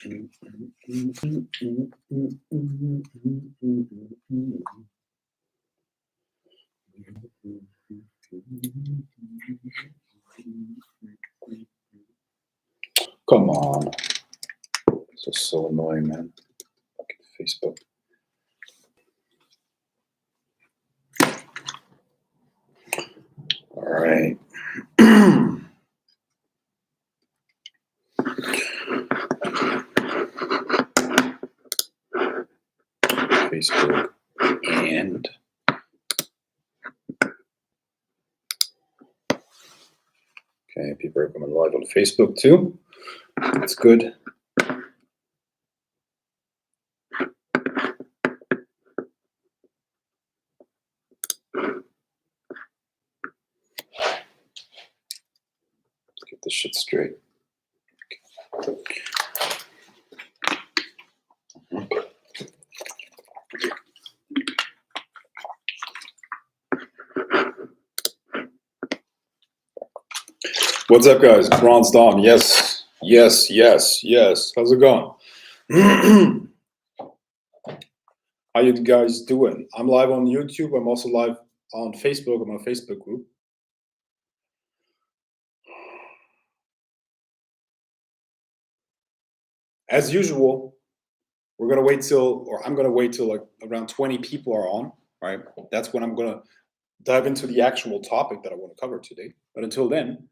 Come on. This is so annoying, man. Fucking Facebook. All right. Facebook and okay, people are coming live on Facebook too. That's good. Let's get this shit straight. What's up, guys? Bronze Dom. Yes. How's it going? How you guys doing? I'm live on YouTube. I'm also live on Facebook. I'm on a Facebook group. As usual, I'm gonna wait till like around 20 people are on, right? That's when I'm gonna dive into the actual topic that I want to cover today. But until then,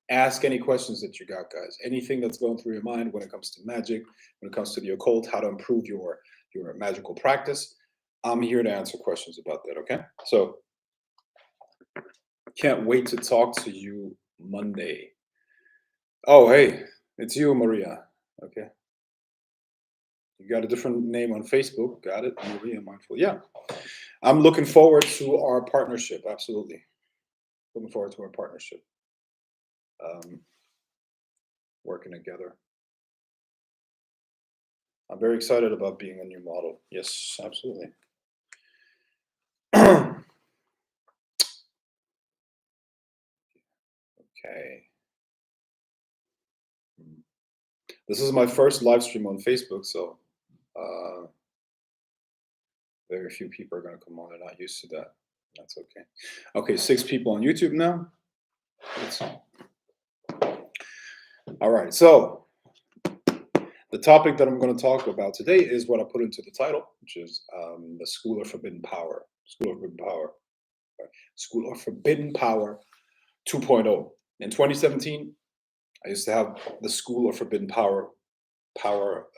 ask any questions that you got, guys. Anything that's going through your mind when it comes to magic, when it comes to the occult, how to improve your magical practice. I'm here to answer questions about that. Okay, so can't wait to talk to you Monday. Oh, hey, it's you, Maria. Okay. You got a different name on Facebook. Got it. Maria Mindful. Yeah. I'm looking forward to our partnership. Absolutely. Looking forward to our partnership. Working together. I'm very excited about being a new model. Yes, absolutely. Okay. This is my first live stream on Facebook, so very few people are going to come on. They're not used to that. That's okay. Okay, 6 people on YouTube now. All right, so the topic that I'm going to talk about today is what I put into the title, which is the School of Forbidden Power. School of Forbidden Power. School of Forbidden Power 2.0. In 2017, I used to have the School of Forbidden Power, you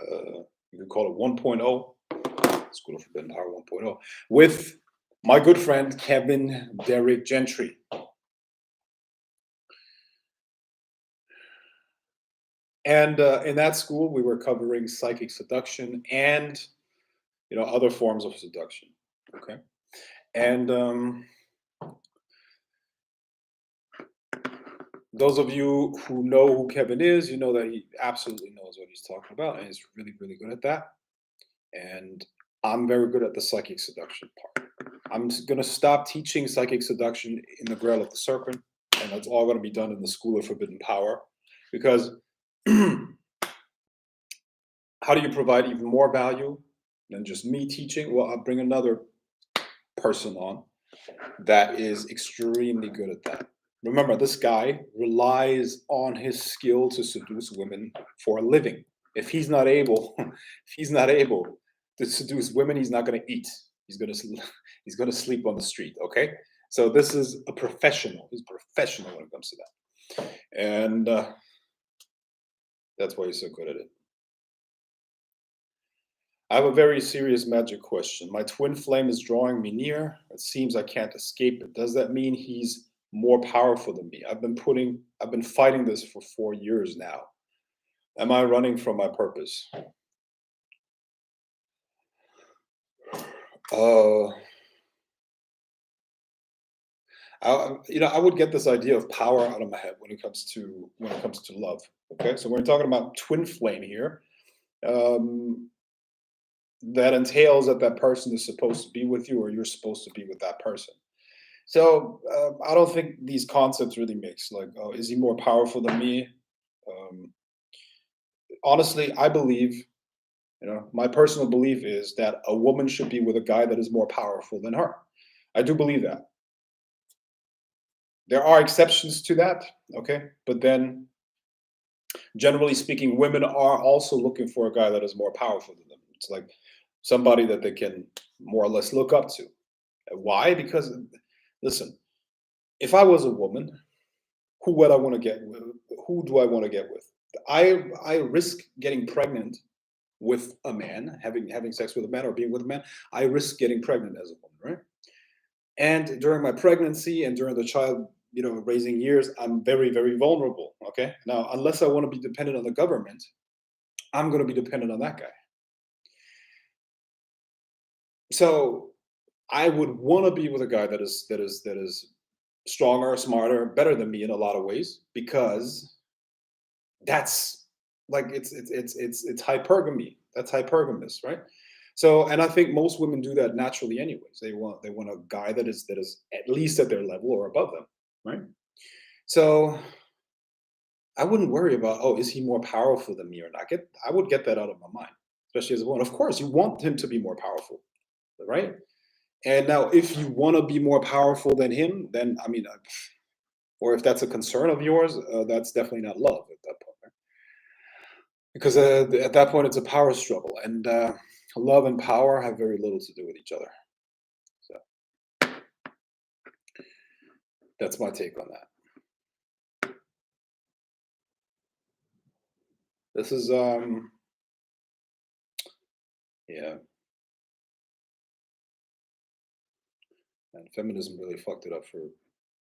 could call it 1.0, School of Forbidden Power 1.0, with my good friend Kevin Derrick Gentry. And in that school, we were covering psychic seduction and other forms of seduction. Okay, and those of you who know who Kevin is, you know that he absolutely knows what he's talking about, and he's really, really good at that. And I'm very good at the psychic seduction part. I'm going to stop teaching psychic seduction in the Grail of the Serpent, and that's all going to be done in the School of Forbidden Power, because how do you provide even more value than just me teaching? Well, I'll bring another person on that is extremely good at that. Remember, this guy relies on his skill to seduce women for a living. If he's not able, to seduce women, he's not going to eat. He's going to sleep on the street. Okay, so this is a professional. He's a professional when it comes to that, and that's why he's so good at it. I have a very serious magic question. My twin flame is drawing me near. It seems I can't escape it. Does that mean he's more powerful than me? I've been fighting this for 4 years now. Am I running from my purpose? I would get this idea of power out of my head when it comes to love. Okay, so we're talking about twin flame here. That entails that person is supposed to be with you, or you're supposed to be with that person. So I don't think these concepts really mix. Like, oh, is he more powerful than me? honestly, I believe, my personal belief is that a woman should be with a guy that is more powerful than her. I do believe that. There are exceptions to that, okay? But then, generally speaking, women are also looking for a guy that is more powerful than them. It's like somebody that they can more or less look up to. Why? Because, listen, if I was a woman, who would I want to get with? Who do I want to get with? I risk getting pregnant with a man, having sex with a man or being with a man. I risk getting pregnant as a woman, right? And during my pregnancy and during the child, raising years, I'm very, very vulnerable. Okay. Now, unless I want to be dependent on the government, I'm going to be dependent on that guy. So I would want to be with a guy that is stronger, smarter, better than me in a lot of ways, because that's like it's hypergamy. That's hypergamous, right? So, and I think most women do that naturally, anyways. They want a guy that is at least at their level or above them, right? So I wouldn't worry about, oh, is he more powerful than me or not? I would get that out of my mind, especially as a woman. Of course, you want him to be more powerful, right? And now, if you want to be more powerful than him, then I mean, or if that's a concern of yours, that's definitely not love at that point, right? Because at that point, it's a power struggle, and love and power have very little to do with each other. So that's my take on that. This is yeah, and feminism really fucked it up for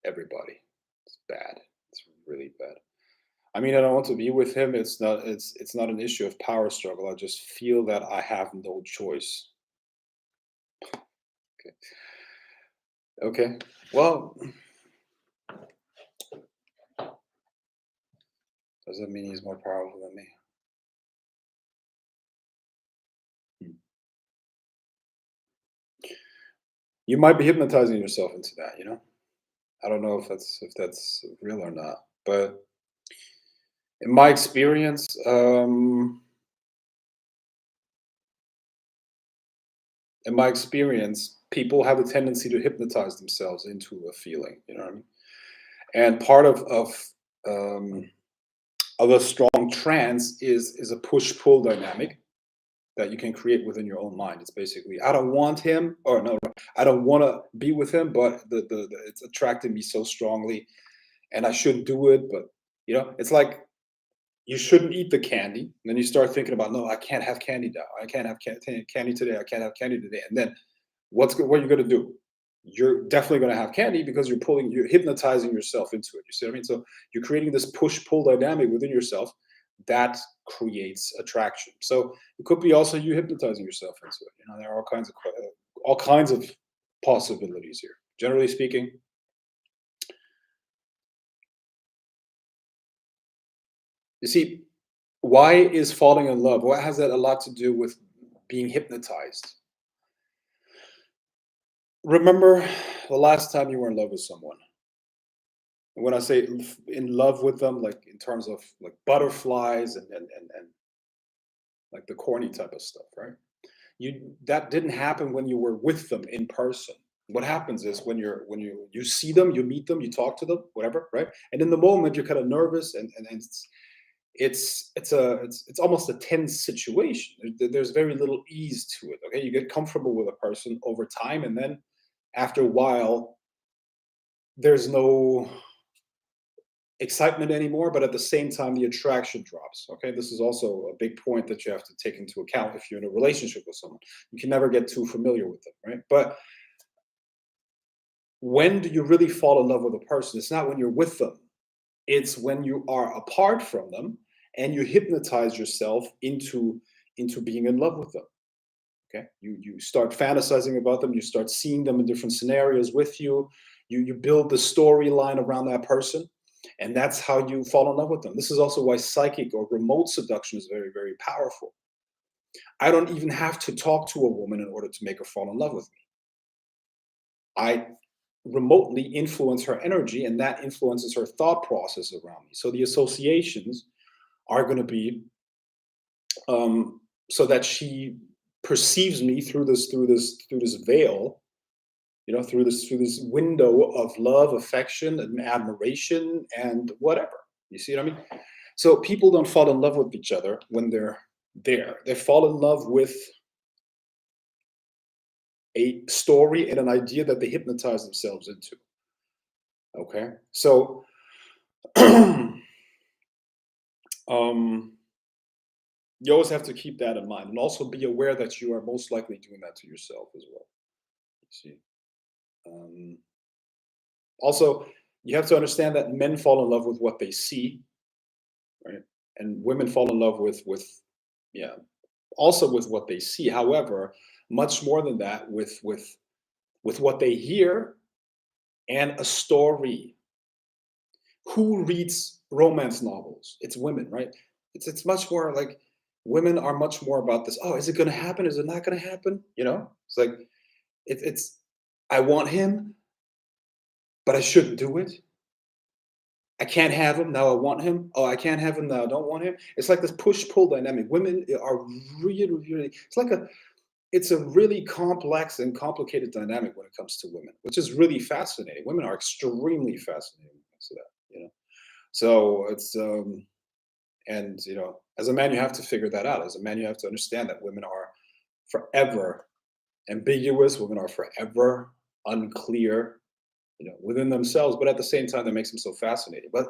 everybody. It's bad. It's really bad. I mean, I don't want to be with him. It's not an issue of power struggle. I just feel that I have no choice. Okay. Okay. Well, does that mean he's more powerful than me? Hmm. You might be hypnotizing yourself into that. I don't know if that's real or not, but in my experience, people have a tendency to hypnotize themselves into a feeling. You know what I mean? And part um, of a strong trance is a push pull dynamic that you can create within your own mind. It's basically, I don't want him, or no, I don't want to be with him, but it's attracting me so strongly, and I shouldn't do it. But it's like you shouldn't eat the candy. And then you start thinking about, no, I can't have candy now. I can't have candy today. I can't have candy today. And then what are you going to do? You're definitely going to have candy because you're hypnotizing yourself into it. You see what I mean? So you're creating this push pull dynamic within yourself that creates attraction. So it could be also you hypnotizing yourself into it. There are all kinds of possibilities here. Generally speaking, you see, why is falling in love? What has that a lot to do with being hypnotized? Remember the last time you were in love with someone. And when I say in love with them, like in terms of like butterflies and like the corny type of stuff, right? That didn't happen when you were with them in person. What happens is when you see them, you meet them, you talk to them, whatever, right? And in the moment you're kind of nervous, and it's almost a tense situation. There's very little ease to it. Okay, you get comfortable with a person over time, and then after a while, there's no excitement anymore, but at the same time, the attraction drops. Okay, this is also a big point that you have to take into account if you're in a relationship with someone. You can never get too familiar with them, right? But when do you really fall in love with a person? It's not when you're with them, it's when you are apart from them and you hypnotize yourself into being in love with them. Okay, you start fantasizing about them, you start seeing them in different scenarios with you. You build the storyline around that person, and that's how you fall in love with them. This is also why psychic or remote seduction is very, very powerful. I don't even have to talk to a woman in order to make her fall in love with me. I remotely influence her energy, and that influences her thought process around me. So the associations are going to be so that she perceives me through this veil, through this window of love, affection, and admiration, and whatever. You see what I mean? So people don't fall in love with each other when they're there. They fall in love with a story and an idea that they hypnotize themselves into. Okay, so um, you always have to keep that in mind, and also be aware that you are most likely doing that to yourself as well. You see. Um, Also, you have to understand that men fall in love with what they see, right? And women fall in love with yeah, also with what they see. However, much more than that, with what they hear and a story. Who reads romance novels? It's women, right? It's much more like women are much more about this. Oh, is it going to happen? Is it not going to happen? It's like it's I want him, but I shouldn't do it. I can't have him now. I want him. Oh, I can't have him now. I don't want him. It's like this push pull dynamic. Women are really, really. It's a really complex and complicated dynamic when it comes to women, which is really fascinating. Women are extremely fascinating when it comes to that. So it's and as a man, you have to figure that out. As a man, you have to understand that women are forever ambiguous. Women are forever unclear, within themselves, but at the same time, that makes them so fascinating. But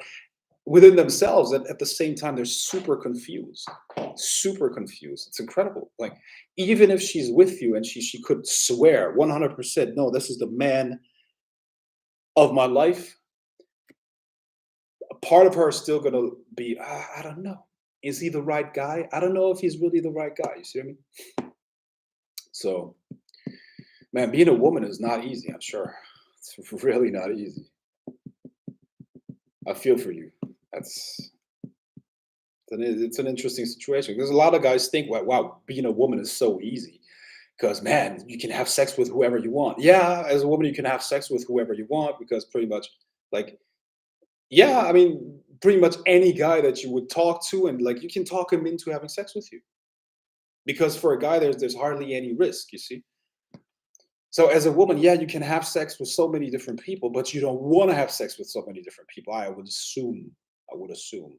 within themselves, at the same time, they're super confused. Super confused. It's incredible. Like, even if she's with you and she could swear 100%, no, this is the man of my life, a part of her is still gonna be, I don't know. Is he the right guy? I don't know if he's really the right guy. You see what I mean? So, man, being a woman is not easy, I'm sure. It's really not easy. I feel for you. That's it's an interesting situation because a lot of guys think, wow, being a woman is so easy because, man, you can have sex with whoever you want. Yeah, as a woman, you can have sex with whoever you want because pretty much, like, yeah, I mean, pretty much any guy that you would talk to, and like you can talk him into having sex with you because for a guy, there's hardly any risk. You see. So as a woman, yeah, you can have sex with so many different people, but you don't want to have sex with so many different people. I would assume. I would assume.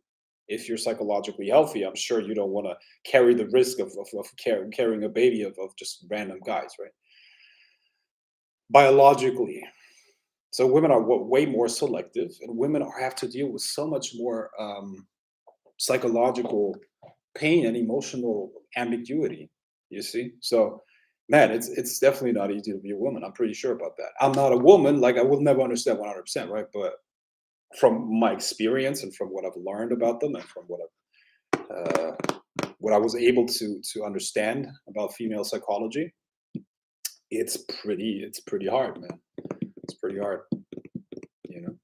If you're psychologically healthy, I'm sure you don't want to carry the risk of carrying a baby of just random guys, right? Biologically. So women are way more selective, and women have to deal with so much more psychological pain and emotional ambiguity. You see, so man, it's definitely not easy to be a woman. I'm pretty sure about that. I'm not a woman, like I will never understand 100%, right? But from my experience and from what I've learned about them, and from what I was able to understand about female psychology, it's pretty hard, man. It's pretty hard. You know,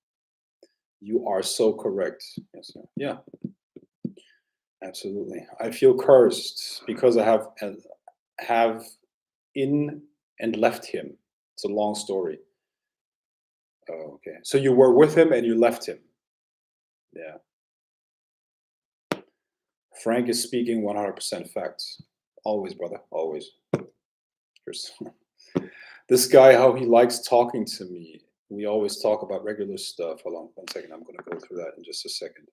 you are so correct. Yes, sir. Yeah, absolutely. I feel cursed because I have in and left him. It's a long story. Oh, okay. So you were with him and you left him. Yeah. Frank is speaking 100% facts. Always, brother. Always. Here's- This guy, how he likes talking to me. We always talk about regular stuff. Hold on 1 second. I'm going to go through that in just a second.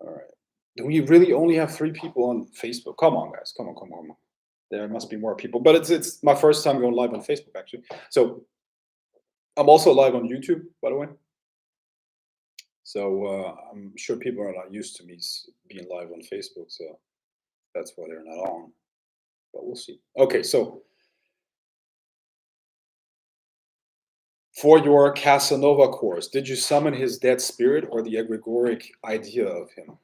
All right. Do we really only have 3 people on Facebook? Come on, guys. Come on, come on, come on. There must be more people, but it's my first time going live on Facebook actually. So I'm also live on YouTube, by the way. So I'm sure people are not used to me being live on Facebook, so that's why they're not on. But we'll see. Okay, so for your Casanova course, did you summon his dead spirit or the egregoric idea of him?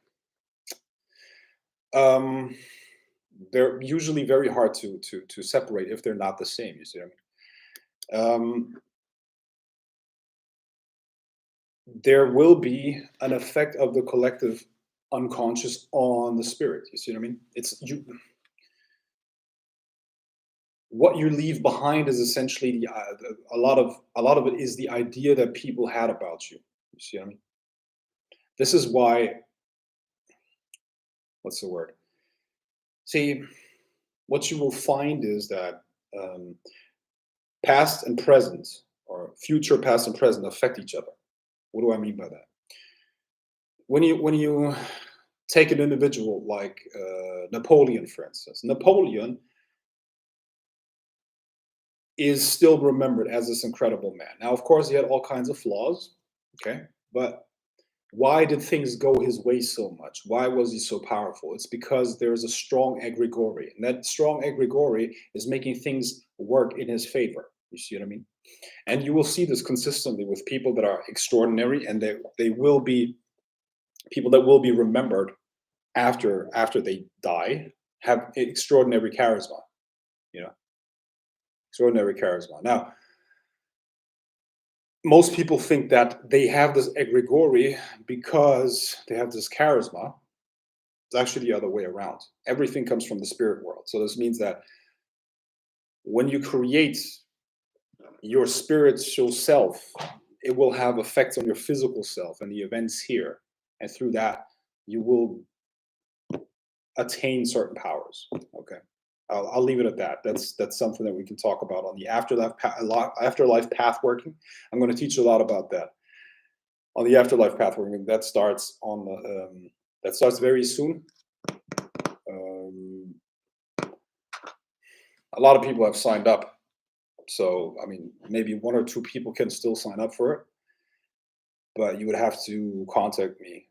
Um, they're usually very hard to separate if they're not the same. You see what I mean? There will be an effect of the collective unconscious on the spirit. You see what I mean? It's you. What you leave behind is essentially a lot of it is the idea that people had about you. You see what I mean? This is why, what's the word? See, what you will find is that um, past and present, or future, past, and present affect each other. What do I mean by that? When you take an individual like Napoleon, for instance, Napoleon is still remembered as this incredible man. Now, of course, he had all kinds of flaws, okay, but why did things go his way so much? Why was he so powerful? It's because there's a strong egregore, and that strong egregore is making things work in his favor. You see what I mean? And you will see this consistently with people that are extraordinary, and they will be people that will be remembered after they die, have extraordinary charisma. You know, extraordinary charisma. Now, most people think that they have this egregore because they have this charisma. It's actually the other way around. Everything comes from the spirit world. So this means that when you create your spiritual self, it will have effects on your physical self and the events here. And through that, you will attain certain powers. Okay. I'll leave it at that. That's something that we can talk about on the afterlife path working. I'm going to teach a lot about that on the afterlife path working. That starts on the that starts very soon. Um, a lot of people have signed up, so I mean, maybe one or two people can still sign up for it, but you would have to contact me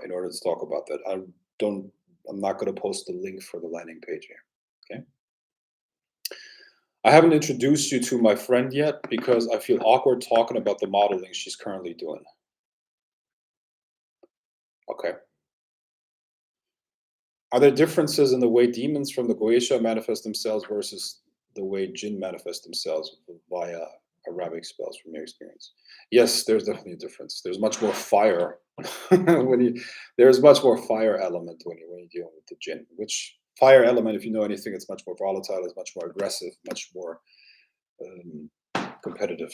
in order to talk about that. Don't. I'm not going to post the link for the landing page here. Okay. I haven't introduced you to my friend yet because I feel awkward talking about the modeling she's currently doing. Okay. Are there differences in the way demons from the Goetia manifest themselves versus the way jinn manifest themselves via Arabic spells from your experience? Yes, there's definitely a difference. There's much more fire there's much more fire element when you're dealing with the jinn, which fire element, if you know anything, it's much more volatile, it's much more aggressive, much more um, competitive.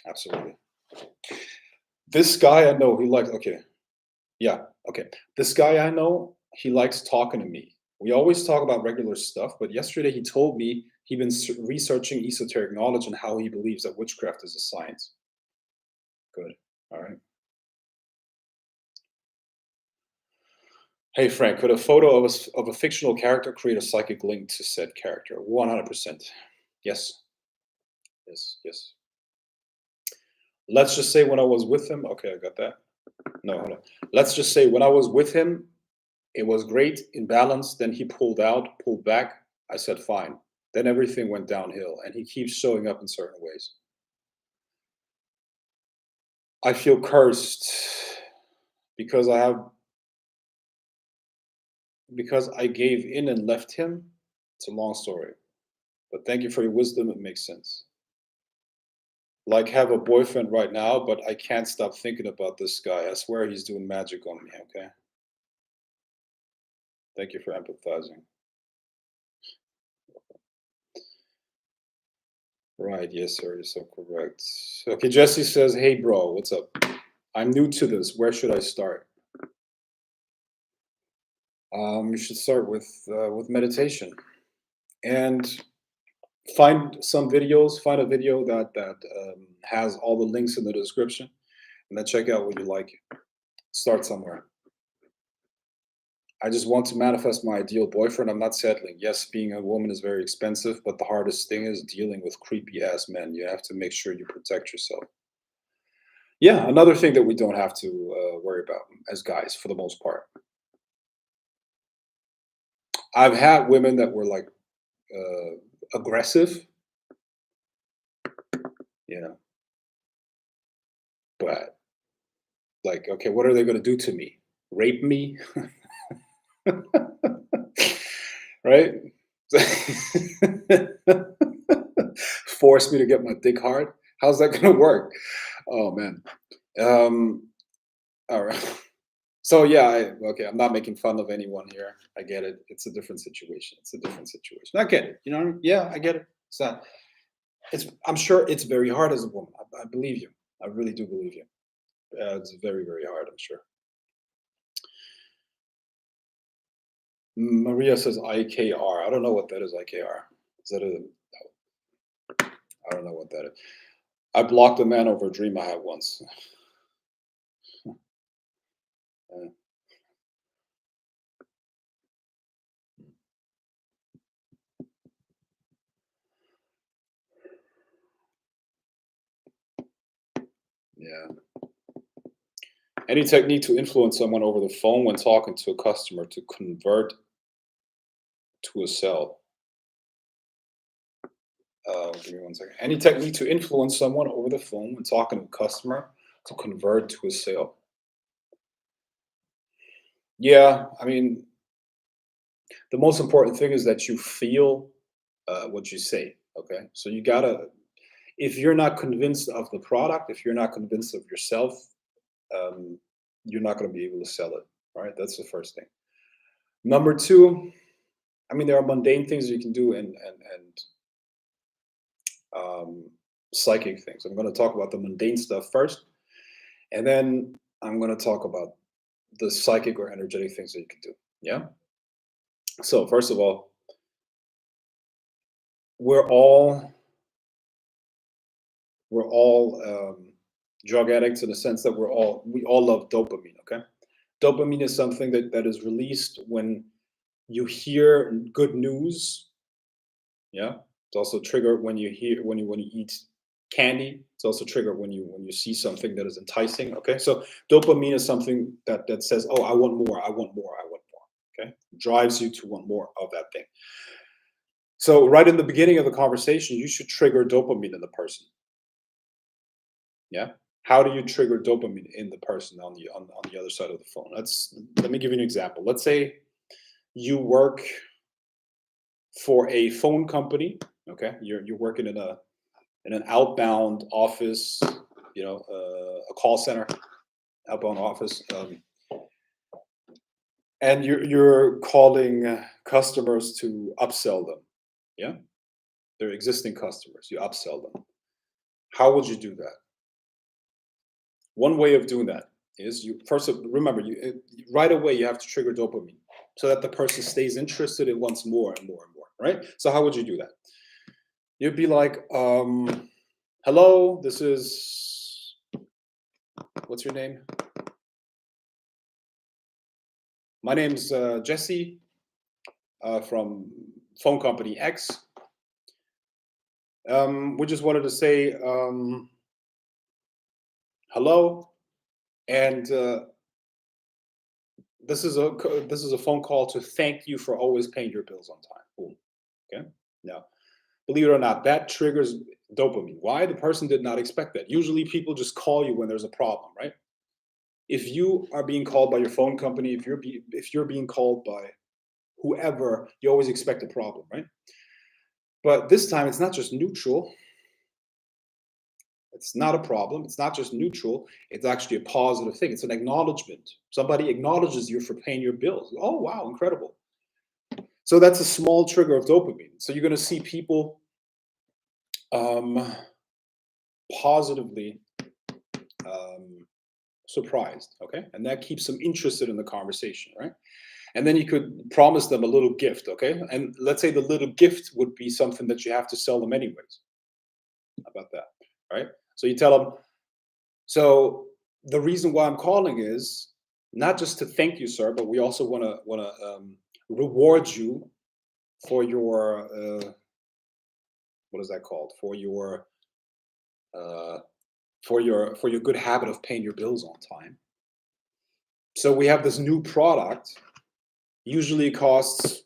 Absolutely. This guy I know, he likes, okay, yeah, okay. This guy I know, he likes talking to me. We always talk about regular stuff, but yesterday he told me he'd been researching esoteric knowledge and how he believes that witchcraft is a science. Good. All right. Hey Frank, could a photo of a fictional character create a psychic link to said character? 100%. Yes. Yes. Yes. Let's just say when I was with him. Okay, I got that. No, hold on. Let's just say when I was with him, it was great in balance. Then he pulled out, pulled back. I said, fine. Then everything went downhill, and he keeps showing up in certain ways. I feel cursed because because I gave in and left him. It's a long story, but thank you for your wisdom. It makes sense. Like have a boyfriend right now, but I can't stop thinking about this guy. I swear he's doing magic on me. Okay. Thank you for empathizing. Right. Yes, sir. You're so correct. Okay. Jesse says, hey, bro, what's up? I'm new to this. Where should I start? You should start with meditation and find some videos. Find a video that has all the links in the description, and then check out what you like. Start somewhere. I just want to manifest my ideal boyfriend. I'm not settling. Yes, being a woman is very expensive, but the hardest thing is dealing with creepy ass men. You have to make sure you protect yourself. Yeah, another thing that we don't have to worry about as guys for the most part. I've had women that were like aggressive, you know, but like, okay, what are they going to do to me? Rape me? Right? Force me to get my dick hard? How's that going to work? Oh man. Um, all right. So yeah, okay. I'm not making fun of anyone here. I get it. It's a different situation. It's a different situation. I get it. You know what I mean? Yeah, I get it. It's not. It's. I'm sure it's very hard as a woman. I believe you. I really do believe you. It's very, very hard, I'm sure. Maria says IKR. I don't know what that is, IKR. Is that a, I don't know what that is. I blocked a man over a dream I had once. Uh, yeah. Any technique to influence someone over the phone when talking to a customer to convert to a sale? Give me one second. Any technique to influence someone over the phone when talking to a customer to convert to a sale? Yeah, I mean, the most important thing is that you feel what you say. Okay, so you gotta. If you're not convinced of the product, if you're not convinced of yourself, um, you're not going to be able to sell it. Right? That's the first thing. Number two, I mean, there are mundane things you can do and psychic things. I'm going to talk about the mundane stuff first, and then I'm going to talk about the psychic or energetic things that you can do. Yeah. So first of all, we're all we're all drug addicts in the sense that we all love dopamine. Okay, dopamine is something that is released when you hear good news. Yeah, it's also triggered when you hear when you eat candy. It's also triggered when you see something that is enticing. Okay, so dopamine is something that says, "Oh, I want more. I want more. I want more." Okay, drives you to want more of that thing. So right in the beginning of the conversation, you should trigger dopamine in the person. Yeah. How do you trigger dopamine in the person on the other side of the phone? Let me give you an example. Let's say you work for a phone company. Okay, you're working in an outbound office, a call center, outbound office, and you're calling customers to upsell them. Yeah, they're existing customers. You upsell them. How would you do that? One way of doing that is you first remember right away you have to trigger dopamine so that the person stays interested and wants more and more and more. Right. So how would you do that? You'd be like, "Hello, this is what's your name? My name's Jesse from phone company X. We just wanted to say hello, and this is a phone call to thank you for always paying your bills on time." Boom. Okay. Now, believe it or not, that triggers dopamine. Why? The person did not expect that. Usually, people just call you when there's a problem, right? If you are being called by your phone company, if you're being called by whoever, you always expect a problem, right? But this time, it's not just neutral. It's not a problem. It's not just neutral. It's actually a positive thing. It's an acknowledgement. Somebody acknowledges you for paying your bills. Oh, wow, incredible. So that's a small trigger of dopamine. So you're going to see people um, positively surprised. Okay. And that keeps them interested in the conversation, right? And then you could promise them a little gift. Okay. And let's say the little gift would be something that you have to sell them anyways. How about that? Right. So you tell them, so the reason why I'm calling is not just to thank you, sir, but we also want to reward you for your what is that called? Uh, for your good habit of paying your bills on time. So we have this new product. Usually it costs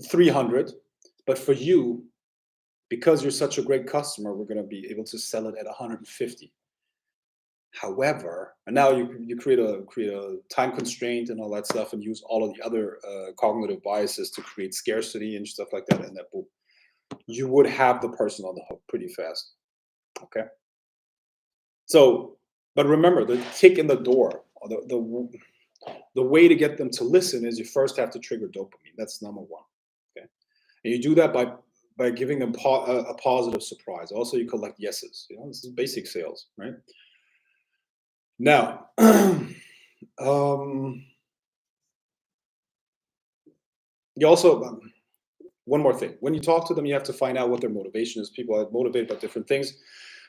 300, but for you, because you're such a great customer, we're going to be able to sell it at 150. However, and now you create a time constraint and all that stuff, and use all of the other cognitive biases to create scarcity and stuff like that, and that boom, you would have the person on the hook pretty fast. Okay. So, but remember, the kick in the door, or the way to get them to listen is you first have to trigger dopamine. That's number one. Okay, and you do that by giving them a positive surprise. Also, you collect yeses. This is basic sales, right? Now, um, you also one more thing. When you talk to them, you have to find out what their motivation is. People are motivated by different things.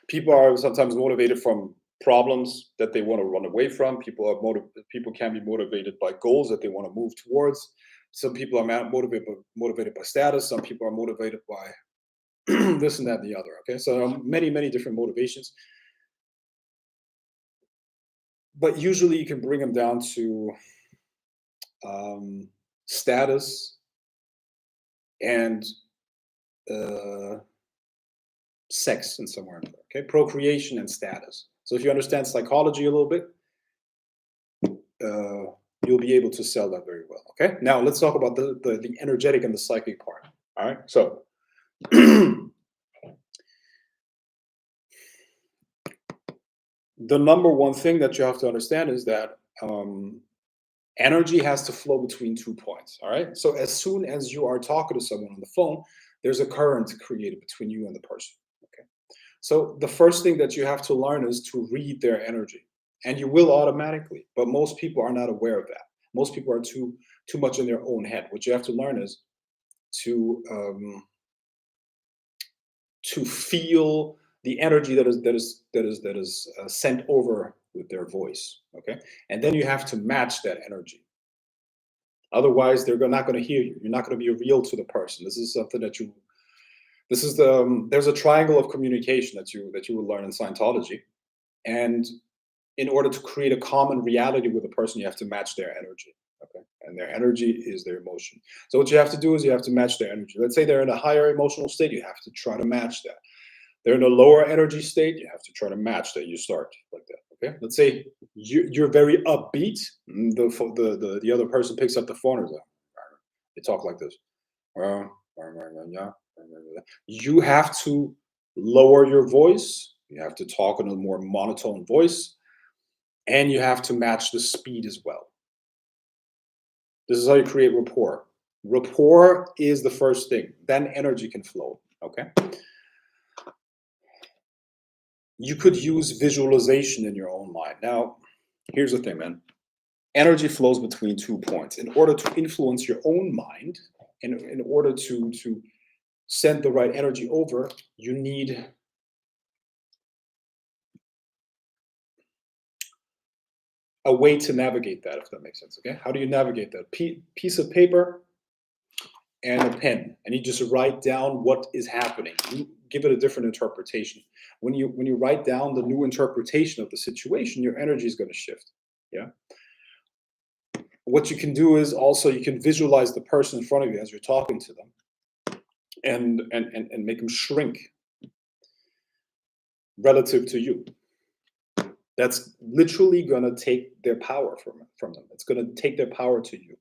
People are sometimes motivated from problems that they want to run away from. People can be motivated by goals that they want to move towards. Some people are motivated by status. Some people are motivated by this and that and the other. Okay, so many different motivations, but usually you can bring them down to um, status and uh, sex in somewhere in there. Okay, procreation and status. So if you understand psychology a little bit, you'll be able to sell that very well. Okay, now let's talk about the energetic and the psychic part. All right, so the number one thing that you have to understand is that energy has to flow between 2 points. All right, so as soon as you are talking to someone on the phone, there's a current created between you and the person. Okay, so the first thing that you have to learn is to read their energy, and you will automatically. But most people are not aware of that. Most people are too much in their own head. What you have to learn is to um, to feel the energy that is sent over with their voice. Okay, and then you have to match that energy. Otherwise, they're not going to hear you. You're not going to be real to the person. This is something that you. This is the there's a triangle of communication that you will learn in Scientology, and in order to create a common reality with a person, you have to match their energy. Okay, and their energy is their emotion. So what you have to do is you have to match their energy. Let's say they're in a higher emotional state, you have to try to match that. They're in a lower energy state, you have to try to match that. You start like that. Okay, let's say you're very upbeat. The other person picks up the phone and they talk like this. Uh, You have to lower your voice. You have to talk in a more monotone voice, and you have to match the speed as well. This is how you create rapport. Rapport is the first thing. Then energy can flow. Okay. You could use visualization in your own mind. Now, here's the thing, man. Energy flows between 2 points. In order to influence your own mind, in order to send the right energy over, you need a way to navigate that, if that makes sense. Okay. How do you navigate that? Piece of paper and a pen, and you just write down what is happening. You give it a different interpretation. When you write down the new interpretation of the situation, your energy is going to shift. Yeah. What you can do is also you can visualize the person in front of you as you're talking to them, and make them shrink relative to you. That's literally going to take their power from them. It's going to take their power to you.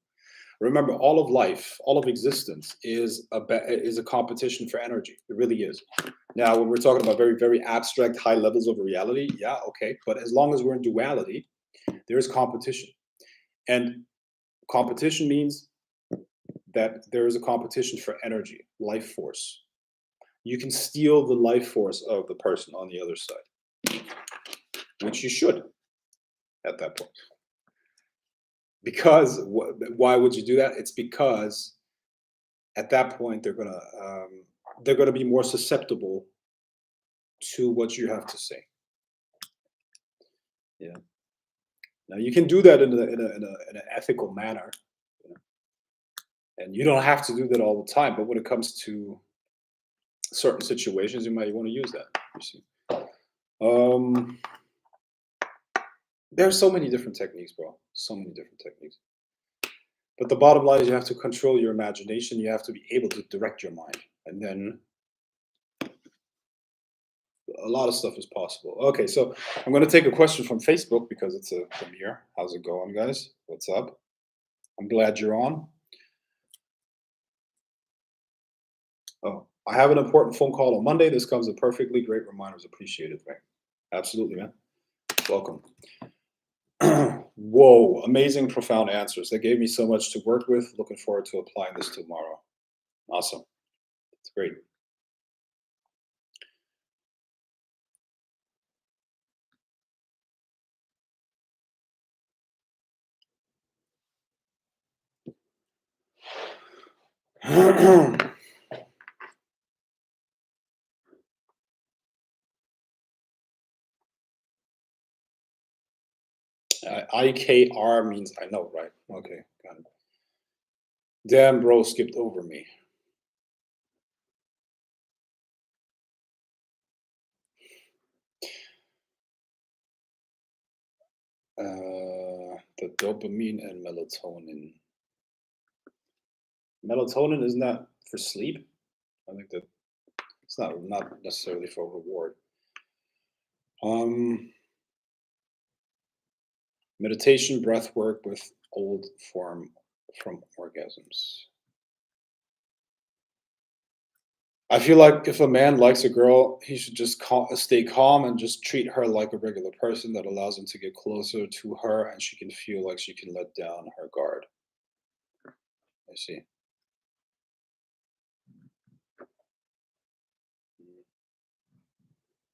Remember, all of life, all of existence is a competition for energy. It really is. Now, when we're talking about very abstract, high levels of reality, yeah, okay. But as long as we're in duality, there is competition, and competition means that there is a competition for energy, life force. You can steal the life force of the person on the other side, which you should at that point. Because why would you do that? It's because at that point they're gonna be more susceptible to what you have to say. Yeah. Now you can do that in an ethical manner, you know, and you don't have to do that all the time. But when it comes to certain situations, you might want to use that. You see, um, there are so many different techniques, bro. So many different techniques. But the bottom line is you have to control your imagination. You have to be able to direct your mind, and then a lot of stuff is possible. Okay, so I'm going to take a question from Facebook because it's a premiere. How's it going, guys? What's up? I'm glad you're on. Oh, I have an important phone call on Monday. This comes at perfectly great reminders. Appreciated, right? Absolutely, man. Welcome. Whoa, amazing, profound answers. That gave me so much to work with. Looking forward to applying this tomorrow. Awesome. It's great. IKR means I know, right? Okay, got it. Damn, bro, skipped over me. The dopamine and melatonin. Melatonin isn't that for sleep? I think that it's not necessarily for reward. Um, Meditation, breath work with old form from orgasms. I feel like if a man likes a girl, he should just stay calm and just treat her like a regular person that allows him to get closer to her and she can feel like she can let down her guard. I see.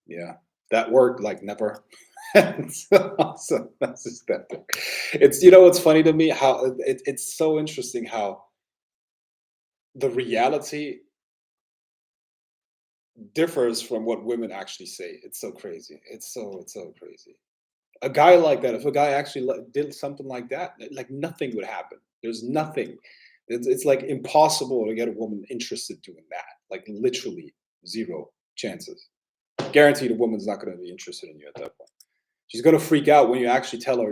Yeah. That worked like never. It's awesome. That's just that. It's what's funny to me how it's so interesting how the reality differs from what women actually say. It's so crazy. It's so crazy. A guy like that, if a guy actually did something like that, like nothing would happen. There's nothing. It's like impossible to get a woman interested doing that. Like literally zero chances. Guaranteed, a woman's not going to be interested in you at that point. She's going to freak out when you actually tell her,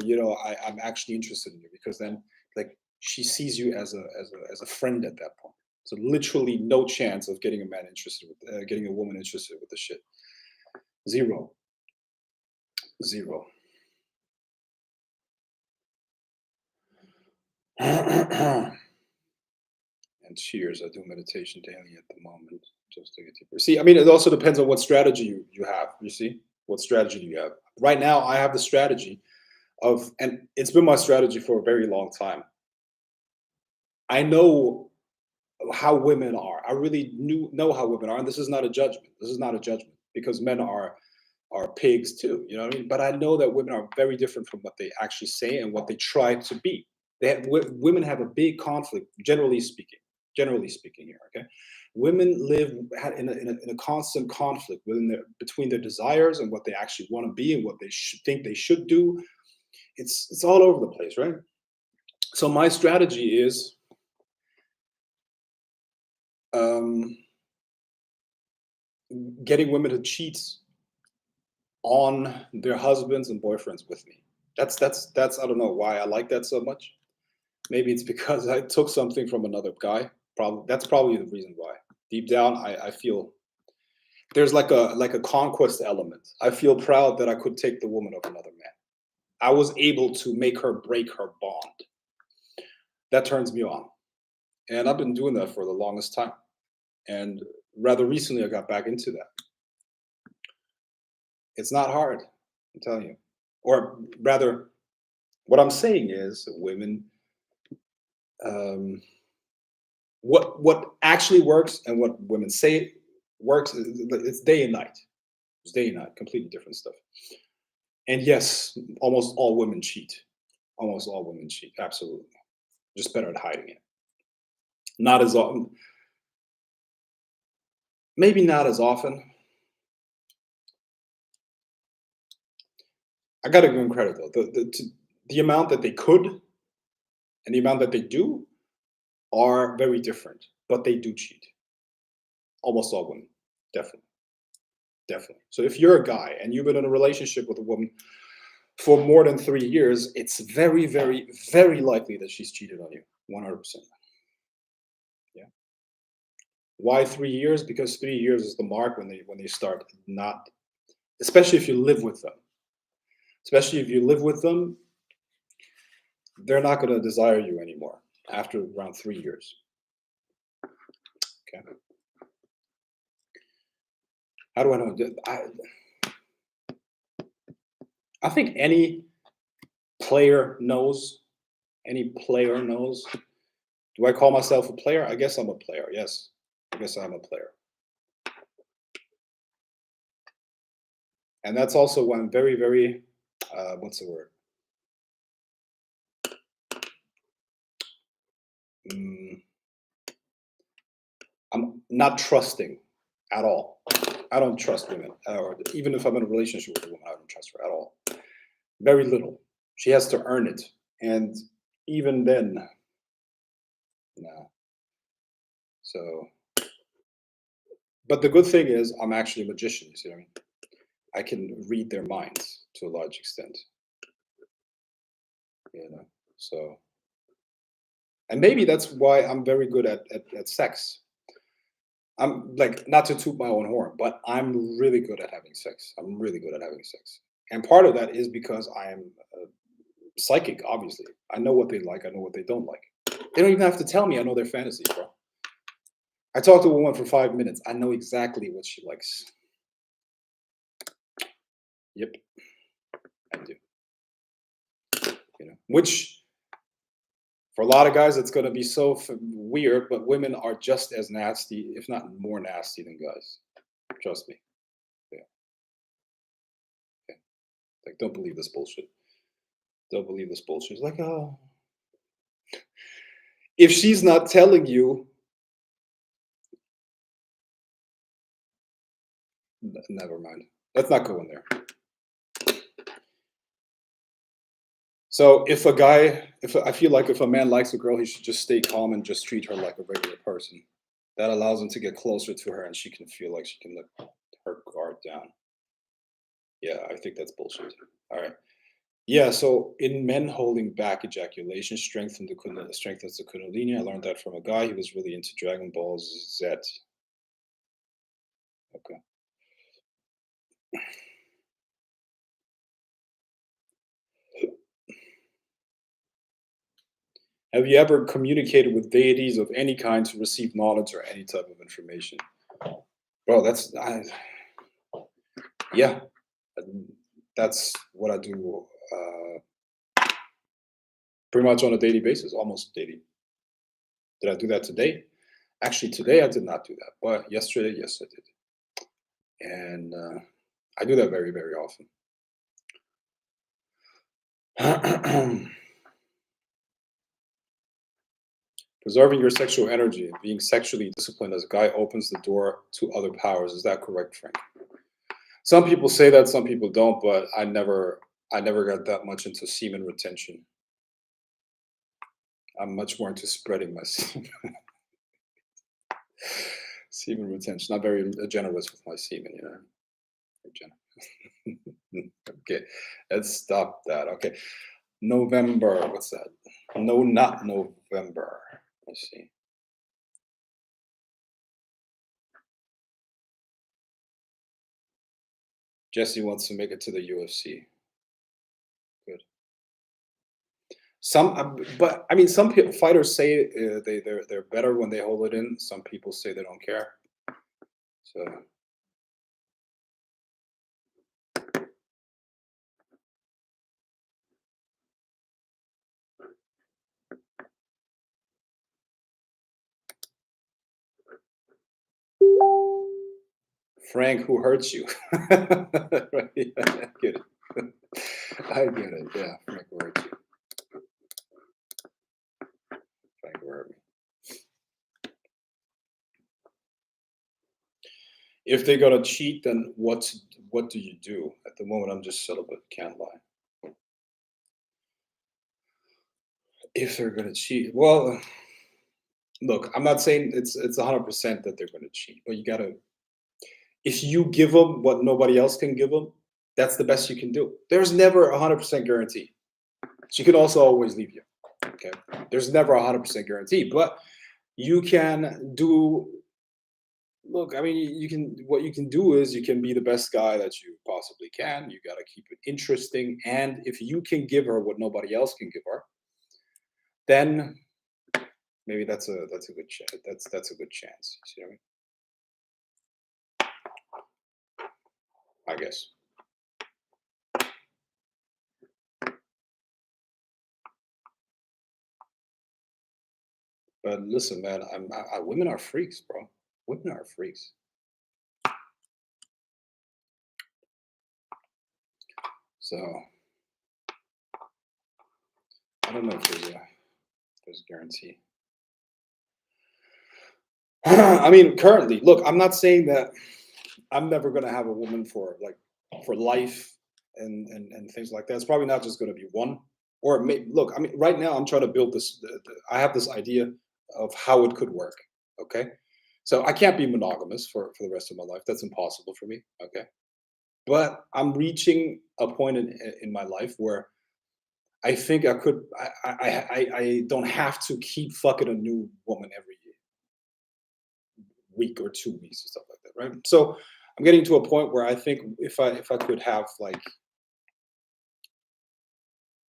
I'm actually interested in you, because then like she sees you as a friend at that point. So literally no chance of getting a man interested with getting a woman interested with the shit. Zero, zero. And cheers. I do meditation daily at the moment just to get deeper. See, I mean, it also depends on what strategy you have. You see, what strategy do you have? Right now, I have the strategy and it's been my strategy for a very long time. I know how women are. I really know how women are, and this is not a judgment. This is not a judgment because men are pigs too. You know what I mean? But I know that women are very different from what they actually say and what they try to be. Women have a big conflict, generally speaking. Generally speaking, here, okay, women live in a constant conflict between their desires and what they actually want to be and what they think they should do. It's all over the place, right? So my strategy is um, getting women to cheat on their husbands and boyfriends with me. That's I don't know why I like that so much. Maybe it's because I took something from another guy. Probably that's probably the reason why. Deep down, I feel there's like a conquest element. I feel proud that I could take the woman of another man. I was able to make her break her bond. That turns me on, and I've been doing that for the longest time. And rather recently, I got back into that. It's not hard, I'm telling you. Or rather, what I'm saying is, women, um, what actually works and what women say works. It's day and night. It's day and night, completely different stuff. And yes, almost all women cheat. Almost all women cheat. Absolutely, just better at hiding it. Not as often. Maybe not as often. I gotta give them credit though. The amount that they could and the amount that they do are very different, but they do cheat. Almost all women, definitely, definitely. So if you're a guy and you've been in a relationship with a woman for more than 3 years, it's very, very, very likely that she's cheated on you. 100%. Yeah. Why 3 years? Because 3 years is the mark when they start not, especially if you live with them. Especially if you live with them, they're not going to desire you anymore after around 3 years. Okay. How do I know? I think any player knows. Any player knows. Do I call myself a player? I guess I'm a player. Yes. I guess I'm a player. And that's also one very, very, what's the word? Mm, I'm not trusting at all. I don't trust women, or even if I'm in a relationship with a woman, I don't trust her at all. Very little. She has to earn it, and even then, no. So, but the good thing is, I'm actually a magician. You see what I mean? I can read their minds to a large extent. You know, so and maybe that's why I'm very good at sex. I'm like not to toot my own horn, but I'm really good at having sex. I'm really good at having sex, and part of that is because I am psychic. Obviously, I know what they like. I know what they don't like. They don't even have to tell me. I know their fantasies, bro. I talked to a woman for 5 minutes. I know exactly what she likes. Yep, I do. Which for a lot of guys, it's going to be so weird, but women are just as nasty, if not more nasty than guys. Trust me. Yeah, yeah. Like, don't believe this bullshit. Don't believe this bullshit. It's like, oh, if she's not telling you, never mind. Let's not go in there. So if I feel like if a man likes a girl, he should just stay calm and just treat her like a regular person. That allows him to get closer to her, and she can feel like she can let her guard down. Yeah, I think that's bullshit. All right. Yeah, so in men holding back ejaculation strengthens the kundalini. I learned that from a guy who was really into Dragon Ball Z. Okay. Have you ever communicated with deities of any kind to receive knowledge or any type of information? Bro, yeah, that's what I do pretty much on a daily basis, almost daily. Did I do that today? Actually, today I did not do that, but yesterday, yes, I did. And I do that very, very often. Preserving your sexual energy and being sexually disciplined as a guy opens the door to other powers. Is that correct, Frank? Some people say that, some people don't, but I never got that much into semen retention. I'm much more into spreading my semen. Semen retention. Not very generous with my semen, you know. Okay, let's stop that. Okay, November. What's that? No, not November. Let's see. Jesse wants to make it to the UFC. Good. But I mean, fighters say they're better when they hold it in. Some people say they don't care. So Frank, who hurts you? Right, yeah, I get it. I get it. Yeah, Frank who hurts you. Frank who hurt me. If they're gonna cheat, then what do you do? At the moment, I'm just celibate. Can't lie. If they're gonna cheat, well, look, I'm not saying it's 100% that they're gonna cheat, but you gotta. If you give them what nobody else can give them, that's the best you can do. There's never a 100% guarantee. She could also always leave you. Okay, there's never a 100% guarantee, but you can do. Look, I mean, you can. What you can do is you can be the best guy that you possibly can. You got to keep it interesting, and if you can give her what nobody else can give her, then maybe that's a good chance. That's a good chance. You see what I mean? I guess. But listen, man, women are freaks, bro. Women are freaks. So I don't know if there's a guarantee. I mean, currently, look, I'm not saying that I'm never gonna have a woman for like for life and things like that. It's probably not just gonna be one. Or look, I mean, right now I'm trying to build this. I have this idea of how it could work. Okay, so I can't be monogamous for the rest of my life. That's impossible for me. Okay, but I'm reaching a point in my life where I think I could. I don't have to keep fucking a new woman every week or 2 weeks and stuff like that, right? So I'm getting to a point where I think if I could have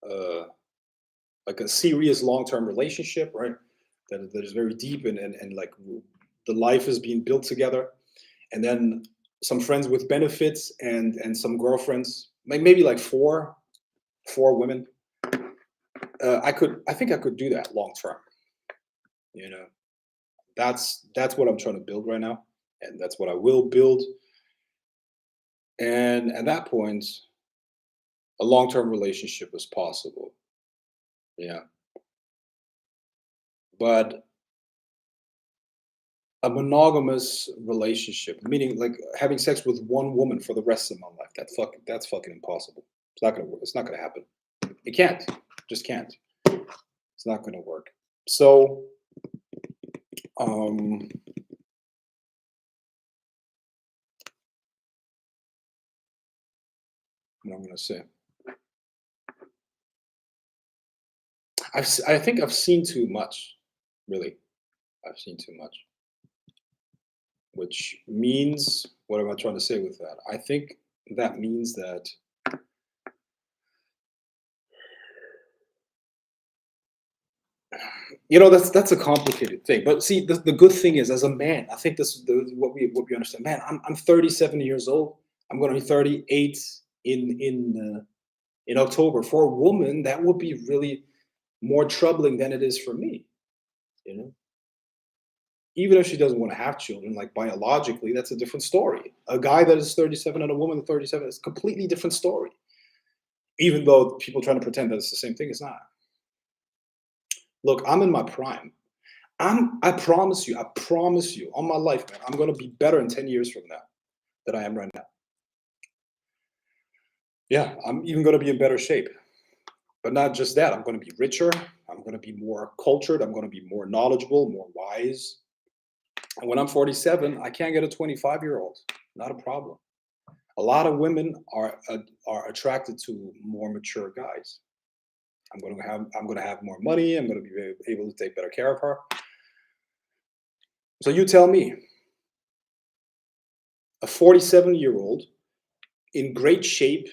uh like a serious long-term relationship, right? That is very deep and like the life is being built together, and then some friends with benefits and some girlfriends, maybe like four women. I think I could do that long term. You know, that's what I'm trying to build right now, and that's what I will build. And at that point, a long-term relationship is possible. Yeah, but a monogamous relationship, meaning like having sex with one woman for the rest of my life, that's fucking impossible. It's not gonna work. It's not gonna happen. It can't. Just can't. It's not gonna work. So, um, what I'm gonna say, I think I've seen too much. Really, I've seen too much. Which means, what am I trying to say with that? I think that means that that's a complicated thing. But see, the good thing is, as a man, I think this is what we understand. Man, I'm 37 years old. I'm going to be 38 in October. For a woman, that would be really more troubling than it is for me. You know, even if she doesn't want to have children, like biologically, that's a different story. A guy that is 37 and a woman at 37 is a completely different story. Even though people trying to pretend that it's the same thing, it's not. Look, I'm in my prime. I promise you, on my life, man, I'm gonna be better in 10 years from now than I am right now. Yeah, I'm even gonna be in better shape. But not just that, I'm gonna be richer, I'm gonna be more cultured, I'm gonna be more knowledgeable, more wise. And when I'm 47, I can't get a 25-year-old. Not a problem. A lot of women are attracted to more mature guys. I'm gonna have more money, I'm gonna be able to take better care of her. So you tell me, a 47-year-old in great shape,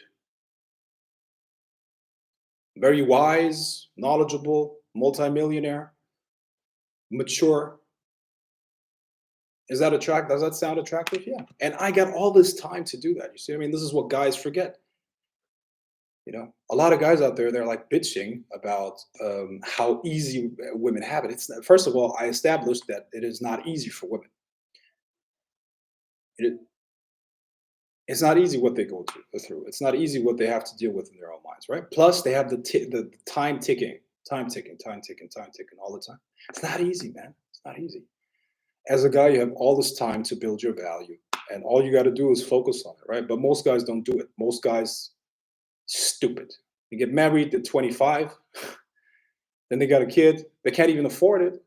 very wise, knowledgeable, multimillionaire, mature. Is that attract? Does that sound attractive? Yeah. And I got all this time to do that. You see, I mean, this is what guys forget. A lot of guys out there, they're like bitching about how easy women have it. It's first of all, I established that it is not easy for women. It, it's not easy what they go through. It's not easy what they have to deal with in their own minds, right? Plus, they have the time ticking, time ticking, time ticking, time ticking all the time. It's not easy, man. It's not easy. As a guy, you have all this time to build your value, and all you got to do is focus on it, right? But most guys don't do it. Most guys, stupid. They get married at 25, then they got a kid. They can't even afford it.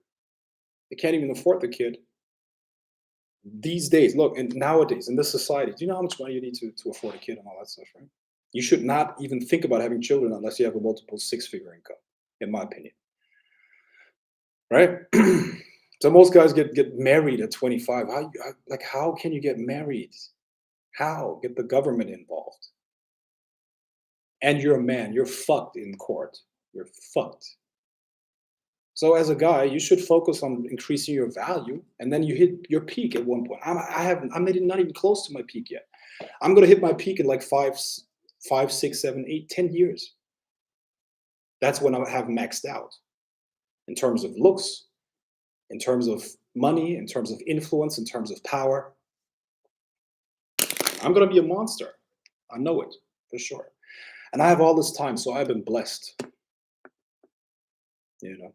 They can't even afford the kid. These days, look, and nowadays in this society, do you know how much money you need to afford a kid and all that stuff, right? You should not even think about having children unless you have a multiple six-figure income, in my opinion, right? So most guys get married at 25. How can you get married? How? Get the government involved. And you're a man, you're fucked in court. You're fucked. So as a guy, you should focus on increasing your value, and then you hit your peak at one point. I'm not even close to my peak yet. I'm gonna hit my peak in like 6, 7, 8, 10 years. That's when I have maxed out in terms of looks, in terms of money, in terms of influence, in terms of power. I'm gonna be a monster. I know it for sure. And I have all this time, so I've been blessed. You know.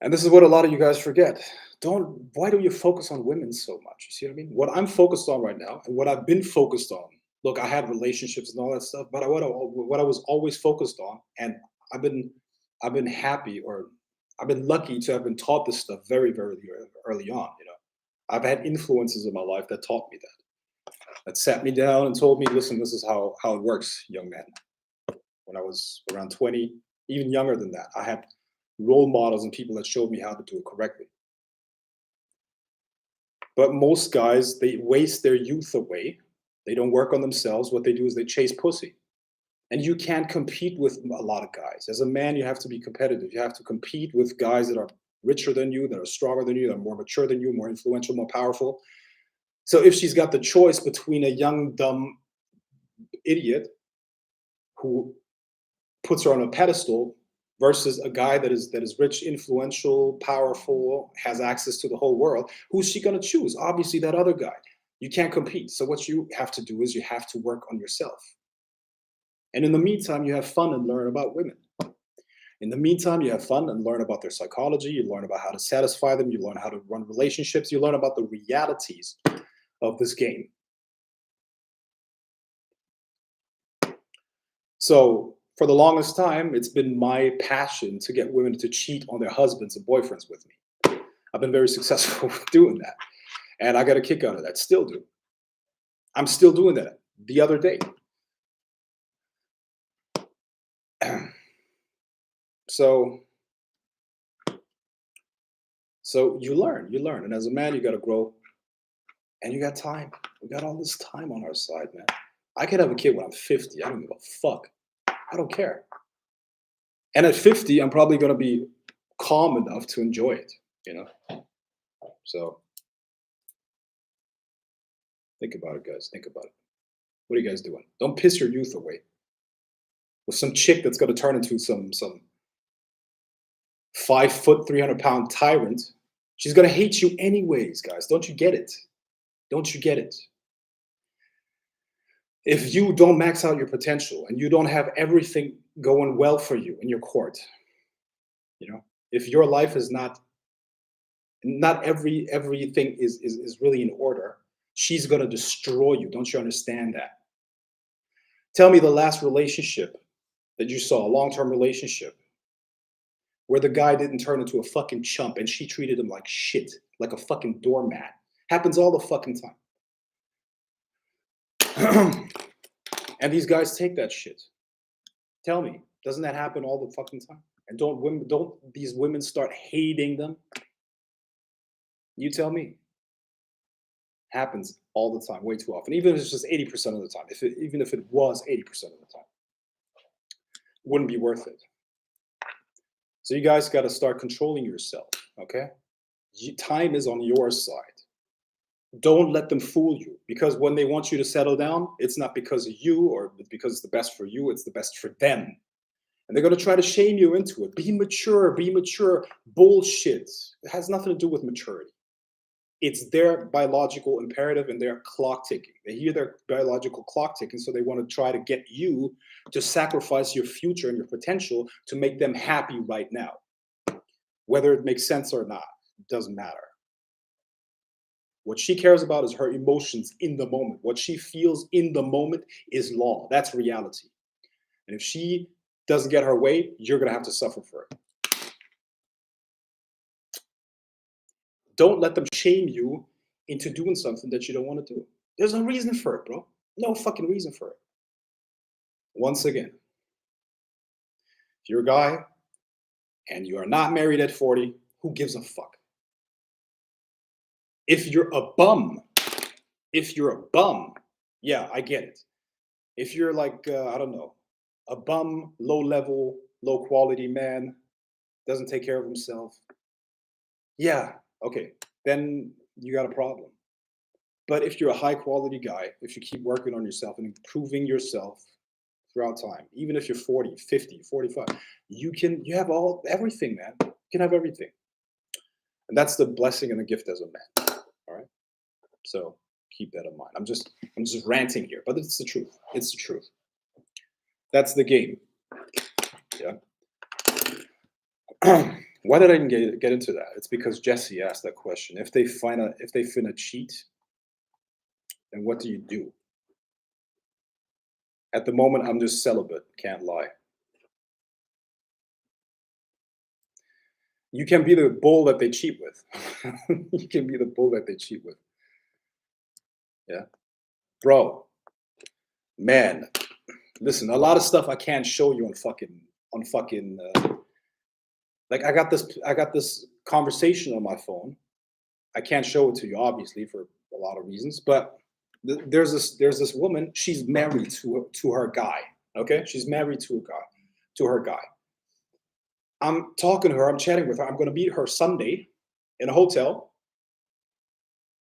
And this is what a lot of you guys forget. Why do you focus on women so much? You see what I mean? What I'm focused on right now and what I've been focused on. Look, I had relationships and all that stuff, but what I was always focused on, and I've been I've been happy, or I've been lucky to have been taught this stuff very, very early on. I've had influences in my life that taught me that sat me down and told me, listen, this is how it works, young man. When I was around 20, even younger than that, I had role models and people that showed me how to do it correctly. But most guys, they waste their youth away. They don't work on themselves. What they do is they chase pussy. And you can't compete with a lot of guys. As a man, you have to be competitive. You have to compete with guys that are richer than you, that are stronger than you, that are more mature than you, more influential, more powerful. So if she's got the choice between a young, dumb idiot who puts her on a pedestal versus a guy that is rich, influential, powerful, has access to the whole world, who's she going to choose? Obviously that other guy. You can't compete. So what you have to do is you have to work on yourself. And in the meantime, you have fun and learn about women. In the meantime, you have fun and learn about their psychology. You learn about how to satisfy them. You learn how to run relationships. You learn about the realities of this game. So for the longest time, it's been my passion to get women to cheat on their husbands and boyfriends with me. I've been very successful with doing that. And I got a kick out of that. Still do. I'm still doing that the other day. So you learn. And as a man, you got to grow. And you got time. We got all this time on our side, man. I could have a kid when I'm 50. I don't give a fuck. I don't care. And at 50, I'm probably going to be calm enough to enjoy it, So think about it, guys. Think about it. What are you guys doing? Don't piss your youth away with some chick that's going to turn into some 5 foot, 300-pound tyrant. She's going to hate you anyways, guys. Don't you get it? Don't you get it? If you don't max out your potential and you don't have everything going well for you in your court, if your life is not everything is really in order, she's going to destroy you. Don't you understand that? Tell me the last relationship that you saw, a long-term relationship, where the guy didn't turn into a fucking chump and she treated him like shit, like a fucking doormat. Happens all the fucking time. And these guys take that shit. Tell me, doesn't that happen all the fucking time? And don't these women start hating them? You tell me. Happens all the time, way too often. Even if it's just 80% of the time. Even if it was 80% of the time, wouldn't be worth it. So you guys got to start controlling yourself, okay? Time is on your side. Don't let them fool you, because when they want you to settle down, it's not because of you or because it's the best for you, it's the best for them. And they're going to try to shame you into it. Be mature. Bullshit. It has nothing to do with maturity. It's their biological imperative and their clock ticking. They hear their biological clock ticking, so they want to try to get you to sacrifice your future and your potential to make them happy right now. Whether it makes sense or not, it doesn't matter. What she cares about is her emotions in the moment. What she feels in the moment is law. That's reality. And if she doesn't get her way, you're going to have to suffer for it. Don't let them shame you into doing something that you don't want to do. There's no reason for it, bro. No fucking reason for it. Once again, if you're a guy and you are not married at 40, who gives a fuck? If you're a bum, yeah, I get it. If you're like, I don't know, a bum, low level, low quality man, doesn't take care of himself, yeah, okay, then you got a problem. But if you're a high quality guy, if you keep working on yourself and improving yourself throughout time, even if you're 40, 50, 45, you have everything, man. You can have everything. And that's the blessing and the gift as a man. All right. So keep that in mind. I'm just ranting here, but it's the truth. It's the truth. That's the game. Yeah. Why did I even get into that? It's because Jesse asked that question. If they finna cheat, then what do you do? At the moment, I'm just celibate. Can't lie. You can be the bull that they cheat with. You can be the bull that they cheat with. Yeah, bro, man. Listen, a lot of stuff I can't show you on fucking. Like I got this conversation on my phone. I can't show it to you, obviously, for a lot of reasons. But there's this woman. She's married to her guy. Okay, she's married to a guy, to her guy. I'm talking to her. I'm chatting with her. I'm going to meet her Sunday in a hotel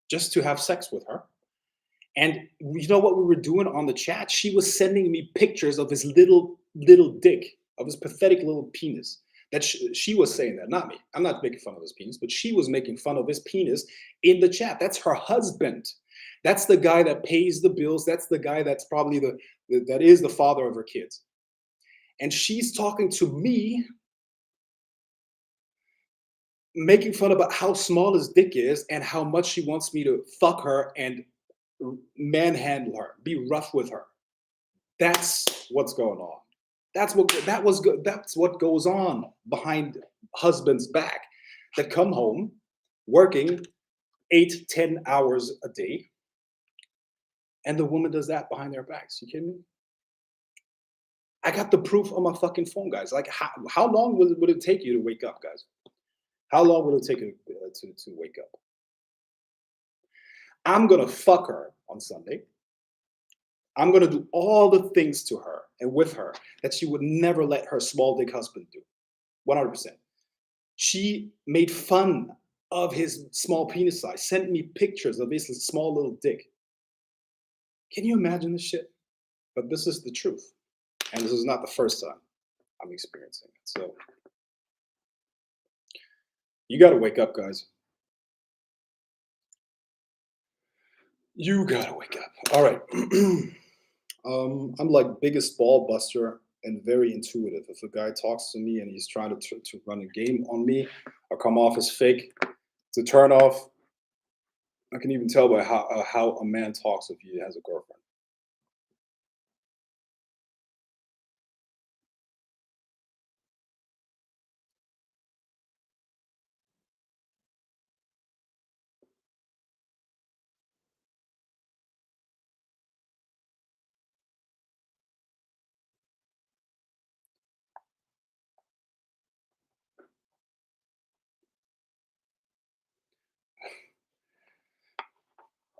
just to have sex with her. And you know what we were doing on the chat? She was sending me pictures of his little dick, of his pathetic little penis. That she was saying that, not me. I'm not making fun of his penis, but she was making fun of his penis in the chat. That's her husband. That's the guy that pays the bills. That's the guy that's probably that is the father of her kids. And she's talking to me, making fun about how small his dick is and how much she wants me to fuck her and manhandle her, be rough with her. That's what's going on. That's what goes on behind husbands' back that come home working 8-10 hours a day, and the woman does that behind their backs. You kidding me? I got the proof on my fucking phone, guys. Like, how long would it take you to wake up, guys? How long would it take you to wake up? I'm gonna fuck her on Sunday. I'm gonna do all the things to her and with her that she would never let her small dick husband do. 100%. She made fun of his small penis size, sent me pictures of his small little dick. Can you imagine this shit? But this is the truth. And this is not the first time I'm experiencing it. So you gotta wake up, guys. You gotta wake up. All right. I'm like biggest ball buster and very intuitive. If a guy talks to me and he's trying to run a game on me or come off as fake, it's a turn off. I can even tell by how a man talks if he has a girlfriend.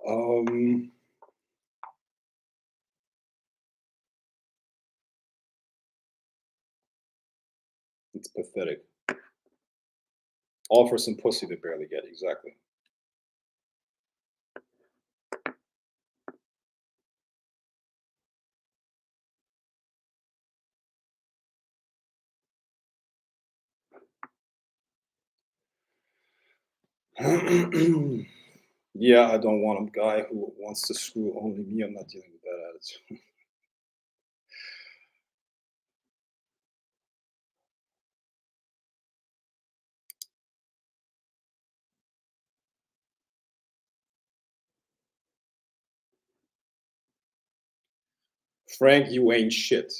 Um, it's pathetic. All for some pussy they barely get. Exactly. Yeah, I don't want a guy who wants to screw only me. I'm not dealing with that attitude. Frank, you ain't shit.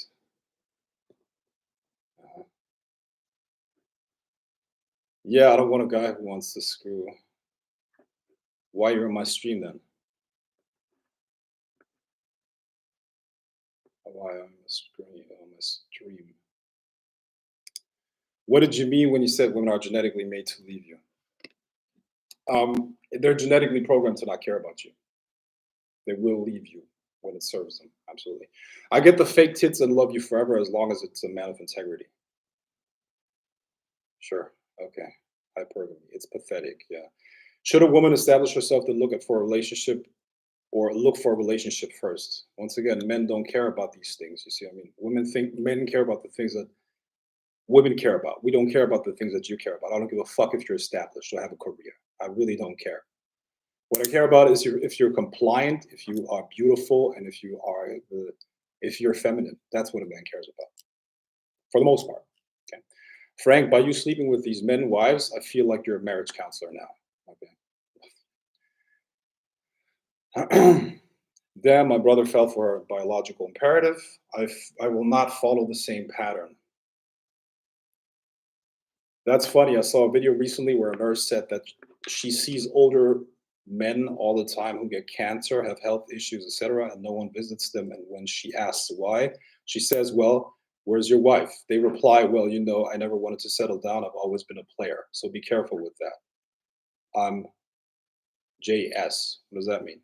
Yeah, I don't want a guy who wants to screw. Why you're in my stream then? Why on the screen on my stream? What did you mean when you said women are genetically made to leave you? They're genetically programmed to not care about you. They will leave you when it serves them. Absolutely. I get the fake tits and love you forever as long as it's a man of integrity. Sure. Okay. Hypergamy. It's pathetic. Yeah. Should a woman establish herself to look at for a relationship or look for a relationship first? Once again, men don't care about these things. You see, I mean, women think men care about the things that women care about. We don't care about the things that you care about. I don't give a fuck if you're established or have a career. I really don't care. What I care about is if you're compliant, if you are beautiful, and if you're feminine. That's what a man cares about, for the most part. Okay. Frank, by you sleeping with these men wives, I feel like you're a marriage counselor now. Okay. Then my brother fell for a biological imperative. I will not follow the same pattern. That's funny. I saw a video recently where a nurse said that she sees older men all the time who get cancer, have health issues, etc., and no one visits them. And when she asks why, she says, "Well, where's your wife?" They reply, "Well, you know, I never wanted to settle down. I've always been a player. So be careful with that." I'm JS. What does that mean?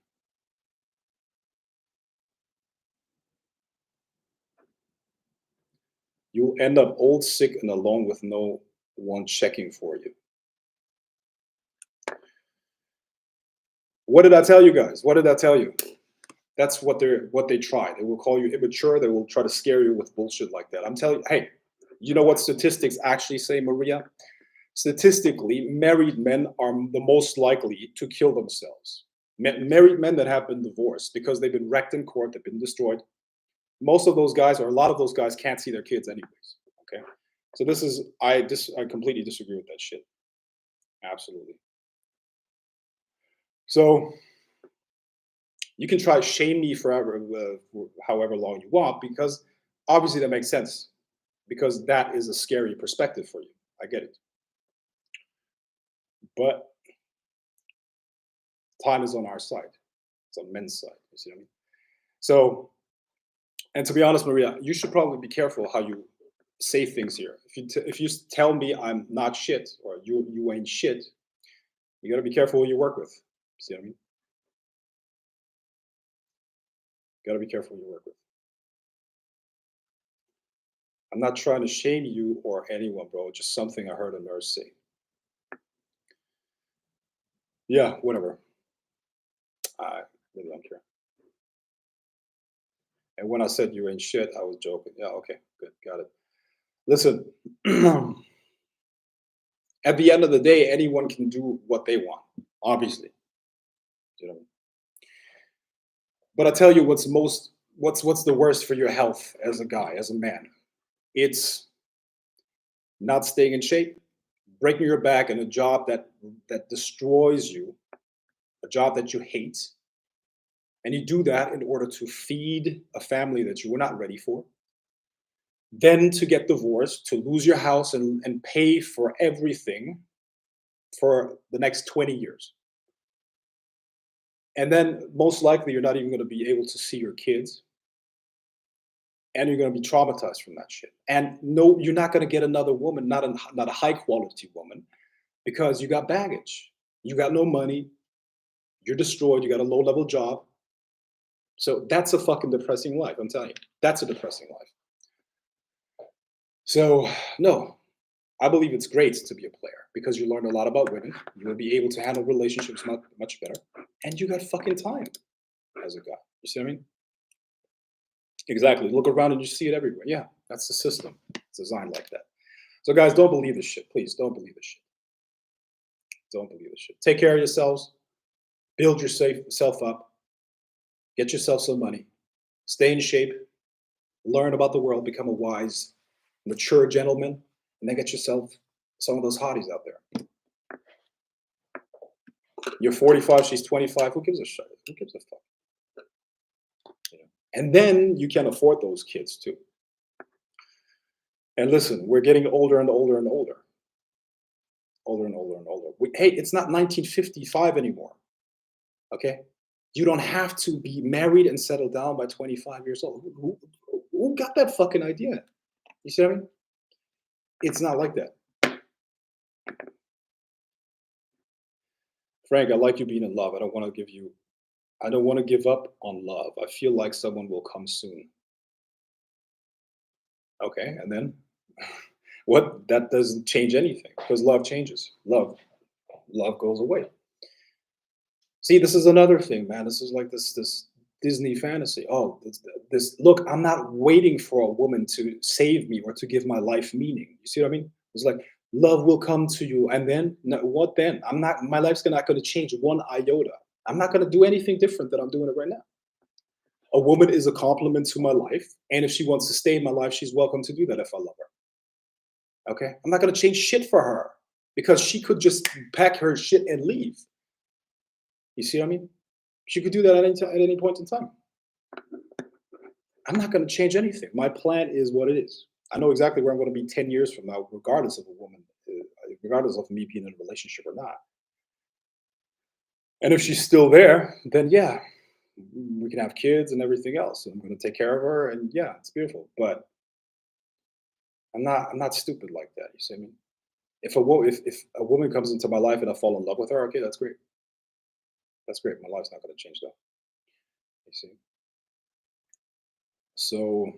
You'll end up old, sick, and alone with no one checking for you. What did I tell you guys? What did I tell you? That's what they try. They will call you immature. They will try to scare you with bullshit like that. I'm telling you, hey, you know what statistics actually say, Maria? Statistically, married men are the most likely to kill themselves. Married men that have been divorced because they've been wrecked in court, they've been destroyed. Most of those guys, or a lot of those guys, can't see their kids anyways. Okay, so this is I completely disagree with that shit. Absolutely. So you can try to shame me forever, however long you want, because obviously that makes sense, because that is a scary perspective for you. I get it, but time is on our side. It's on men's side. You see what I mean? So, and to be honest, Maria, you should probably be careful how you say things here. If you tell me I'm not shit or you ain't shit, you got to be careful who you work with. See what I mean? Got to be careful who you work with. I'm not trying to shame you or anyone, bro. Just something I heard a nurse say. Yeah, whatever. I really don't care. And when I said you ain't shit, I was joking. Yeah, okay, good, got it. Listen, at the end of the day, anyone can do what they want, obviously. You know. But I tell you, what's the worst for your health as a guy, as a man? It's not staying in shape, breaking your back in a job that destroys you, a job that you hate, and you do that in order to feed a family that you were not ready for, then to get divorced, to lose your house and pay for everything for the next 20 years. And then most likely you're not even going to be able to see your kids, and you're going to be traumatized from that shit. And no, you're not going to get another woman, not a high quality woman, because you got baggage. You got no money. You're destroyed. You got a low level job. So that's a fucking depressing life. I'm telling you, that's a depressing life. So no, I believe it's great to be a player because you learn a lot about women. You will be able to handle relationships much better, and you got fucking time as a guy. You see what I mean? Exactly. Look around and you see it everywhere. Yeah, that's the system. It's designed like that. So guys, don't believe this shit. Please don't believe this shit. Don't believe this shit. Take care of yourselves. Build yourself up. Get yourself some money. Stay in shape. Learn about the world. Become a wise, mature gentleman, and then get yourself some of those hotties out there. You're 45, she's 25. Who gives a shit? Who gives a fuck? And then you can afford those kids too. And listen, we're getting older and older and older. Older and older and older. Hey, it's not 1955 anymore. Okay? You don't have to be married and settle down by 25 years old. Who got that fucking idea? You see what I mean? It's not like that. Frank, I like you being in love. I don't want to give up on love. I feel like someone will come soon. Okay, and then what? That doesn't change anything because love changes. Love goes away. See, this is another thing, man. This is like this Disney fantasy. Oh, this look, I'm not waiting for a woman to save me or to give my life meaning. You see what I mean? It's like love will come to you, and then no, what then? I'm not. My life's not going to change one iota. I'm not going to do anything different than I'm doing it right now. A woman is a complement to my life, and if she wants to stay in my life, she's welcome to do that if I love her. Okay, I'm not gonna change shit for her because she could just pack her shit and leave. You see what I mean? She could do that at any point in time. I'm not gonna change anything. My plan is what it is. I know exactly where I'm gonna be 10 years from now, regardless of a woman, regardless of me being in a relationship or not. And if she's still there, then yeah, we can have kids and everything else. And I'm gonna take care of her, and yeah, it's beautiful. But I'm not stupid like that. You see what I mean? If a woman comes into my life and I fall in love with her, okay, that's great. That's great. My life's not gonna change though. You see? So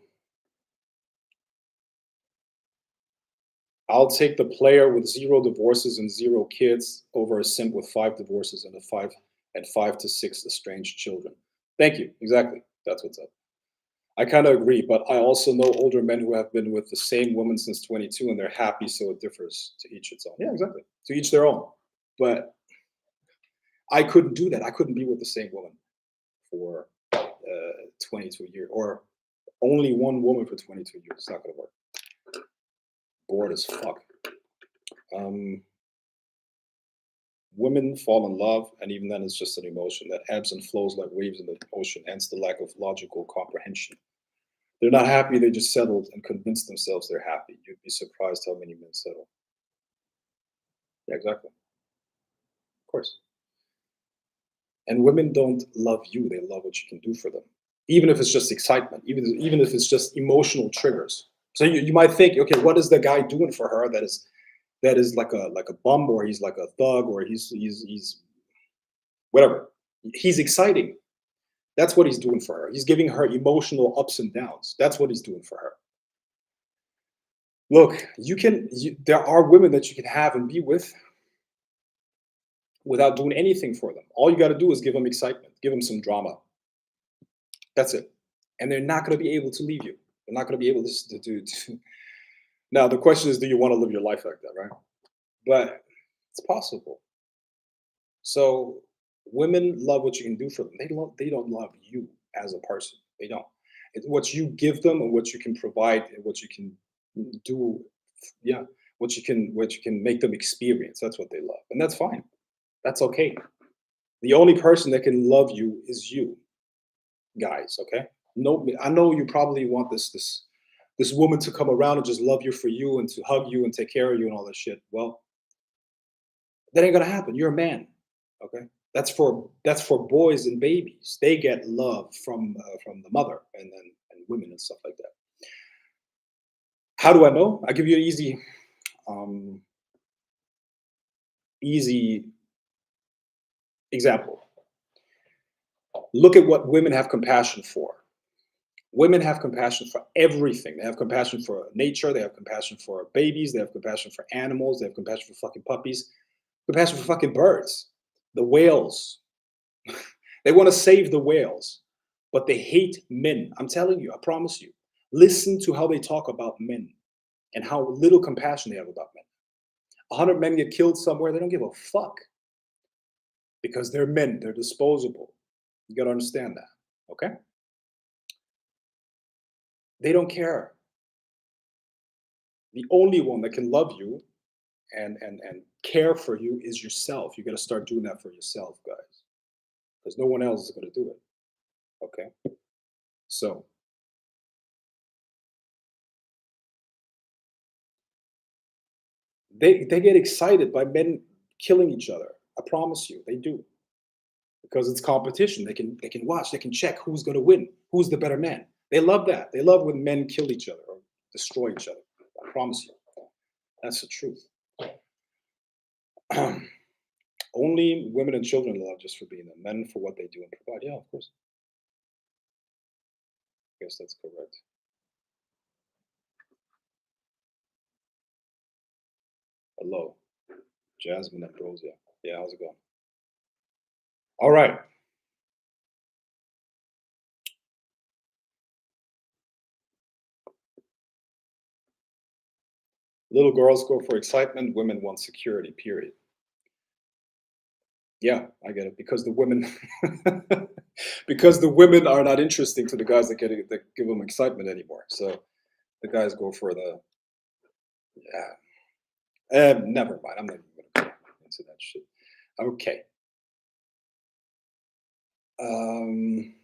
I'll take the player with 0 divorces and 0 kids over a simp with 5 divorces and 5 to 6 estranged children. Thank you. Exactly. That's what's up. I kind of agree, but I also know older men who have been with the same woman since 22 and they're happy, so it differs to each its own. Yeah, exactly. To each their own. But I couldn't do that. I couldn't be with the same woman for 22 years or only one woman for 22 years. It's not going to work. Bored as fuck. Um, Women fall in love, and even then, it's just an emotion that ebbs and flows like waves in the ocean, hence the lack of logical comprehension. They're not happy, they just settled and convinced themselves they're happy. You'd be surprised how many men settle. Yeah, exactly. Of course. And women don't love you, they love what you can do for them. Even if it's just excitement, even if it's just emotional triggers. So you might think, okay, what is the guy doing for her that is like a bum, or he's like a thug, or he's whatever. He's exciting. That's what he's doing for her. He's giving her emotional ups and downs. That's what he's doing for her. Look, there are women that you can have and be with without doing anything for them. All you got to do is give them excitement, give them some drama. That's it. And they're not going to be able to leave you. They're not going to be able to do. Now, the question is, do you want to live your life like that, right? But it's possible. So women love what you can do for them. They don't love you as a person. They don't. It's what you give them and what you can provide and what you can do. Yeah, what you can make them experience. That's what they love, and that's fine. That's okay. The only person that can love you is you, guys. Okay. No, I know you probably want this woman to come around and just love you for you and to hug you and take care of you and all that shit. Well, that ain't gonna happen. You're a man. Okay. That's for boys and babies. They get love from the mother and women and stuff like that. How do I know? I give you an um, easy example. Look at what women have compassion for. Women have compassion for everything. They have compassion for nature. They have compassion for babies. They have compassion for animals. They have compassion for fucking puppies. Compassion for fucking birds. The whales. They want to save the whales, but they hate men. I'm telling you, I promise you. Listen to how they talk about men and how little compassion they have about men. 100 men get killed somewhere, they don't give a fuck because they're men, they're disposable. You got to understand that, okay? They don't care. The only one that can love you and care for you is yourself. You got to start doing that for yourself, guys, because no one else is going to do it, okay? So, they get excited by men killing each other. I promise you, they do. Because it's competition. They can watch, they can check who's going to win, who's the better man. They love that. They love when men kill each other or destroy each other. I promise you, that's the truth. Only women and children love just for being them, men for what they do and provide. Yeah, of course. I guess that's correct. Hello, Jasmine Ambrosia. Yeah, how's it going? All right. Little girls go for excitement. Women want security. Period. Yeah, I get it. Because the women, because the women are not interesting to the guys that give them excitement anymore. So the guys go for the Never mind. I'm not even gonna go into that shit. Okay. Um,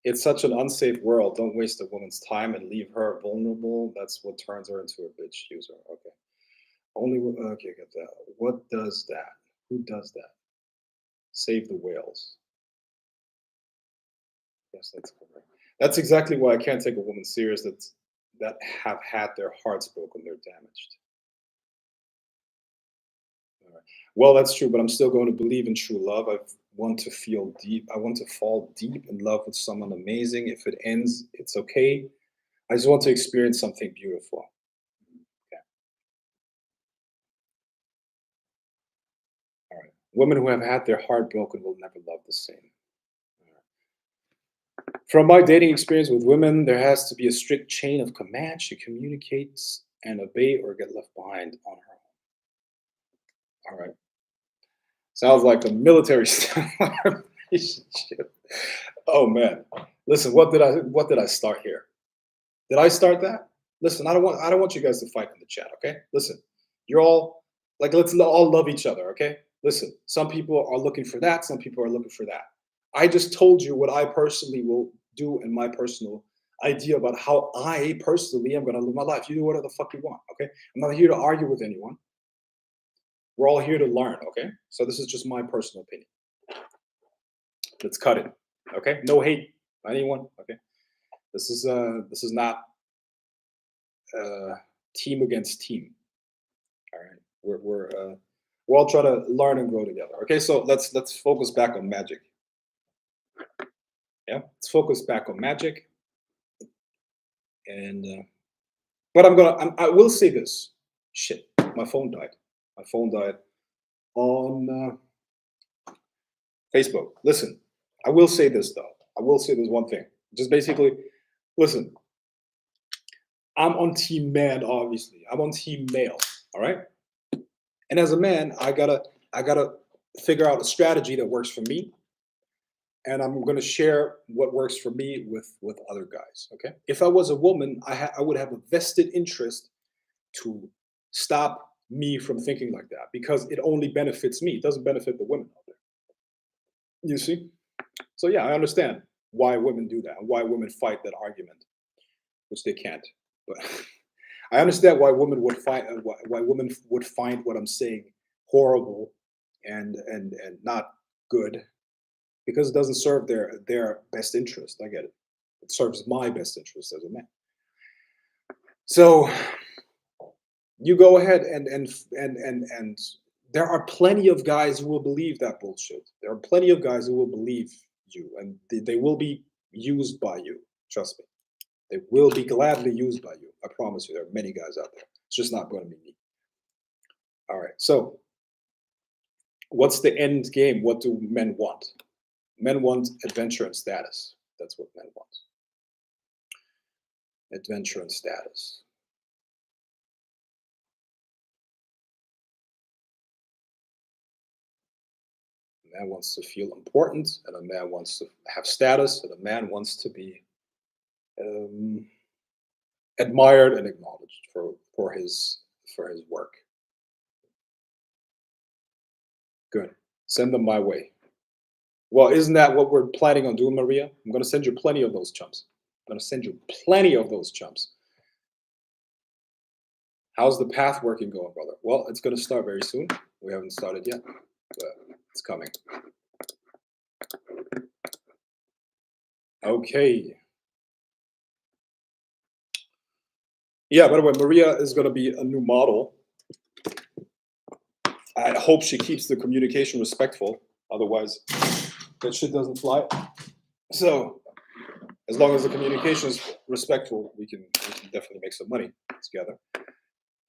it's such an unsafe world. Don't waste a woman's time and leave her vulnerable. That's what turns her into a bitch user. Okay. Okay, get that. What does that? Who does that? Save the whales. Yes, that's correct. That's exactly why I can't take a woman serious that have had their hearts broken, they're damaged. All right. Well, that's true, but I'm still going to believe in true love. I want to feel deep. I want to fall deep in love with someone amazing. If it ends, it's okay. I just want to experience something beautiful. Okay. All right. Women who have had their heart broken will never love the same. From my dating experience with women, there has to be a strict chain of command. She communicates and obey or get left behind on her own. All right. Sounds like a military style relationship. Oh man. Listen, what did I start here? Did I start that? Listen, I don't want you guys to fight in the chat, okay? Listen. You're all like all love each other, okay? Listen. Some people are looking for that, some people are looking for that. I just told you what I personally will do in my personal idea about how I personally am going to live my life. You do whatever the fuck you want, okay? I'm not here to argue with anyone. We're all here to learn, okay? So this is just my personal opinion. Let's cut it, okay? No hate by anyone, okay? This is not team against team. All right, we're all trying to learn and grow together. Okay, so let's focus back on magic. Yeah, let's focus back on magic. And but I will say this. Shit, my phone died. My phone died on Facebook. Listen, I will say this though. I will say this one thing. Just basically, listen. I'm on team man, obviously. I'm on team male. All right. And as a man, I gotta figure out a strategy that works for me, and I'm gonna share what works for me with other guys. Okay. If I was a woman, I would have a vested interest to stop me from thinking like that because it only benefits me. It doesn't benefit the women out there. You see? So yeah, I understand why women do that and why women fight that argument, which they can't. But I understand why women would find why women would find what I'm saying horrible and not good because it doesn't serve their best interest. I get it. It serves my best interest as a man. So you go ahead and there are plenty of guys who will believe that bullshit. There are plenty of guys who will believe you and they will be used by you. Trust me. They will be gladly used by you. I promise you. There are many guys out there. It's just not going to be me. All right. So what's the end game? What do men want? Men want adventure and status. That's what men want. Adventure and status. A man wants to feel important, and a man wants to have status, and a man wants to be um, admired and acknowledged for his work. Good. Send them my way. Well, isn't that what we're planning on doing, Maria? I'm going to send you plenty of those chumps. I'm going to send you plenty of those chumps. How's the path working going, brother? Well, it's going to start very soon. We haven't started yet, but it's coming. Okay. Yeah, by the way, Maria is going to be a new model. I hope she keeps the communication respectful. Otherwise, that shit doesn't fly. So, as long as the communication is respectful, we can definitely make some money together.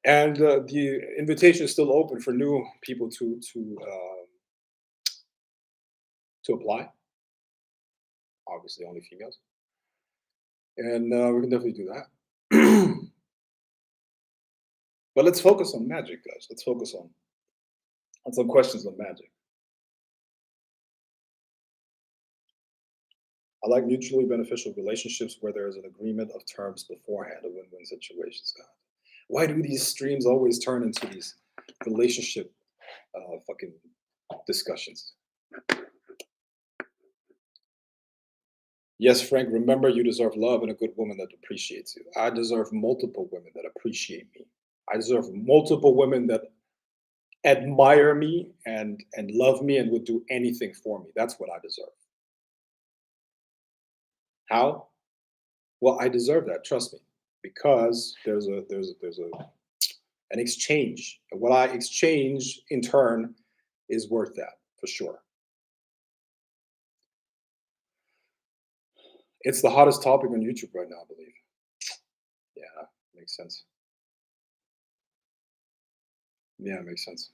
And the invitation is still open for new people to apply. Obviously, only females, and we can definitely do that. But let's focus on magic, guys. Let's focus on some questions on magic. I like mutually beneficial relationships where there is an agreement of terms beforehand, a win-win situation, Scott. Why do these streams always turn into these relationship fucking discussions? Yes, Frank, remember you deserve love and a good woman that appreciates you. I deserve multiple women that appreciate me. I deserve multiple women that admire me and love me and would do anything for me. That's what I deserve. How? Well, I deserve that, trust me, because there's a an exchange. And what I exchange in turn is worth that for sure. It's the hottest topic on YouTube right now, I believe. Yeah, makes sense. Yeah, it makes sense.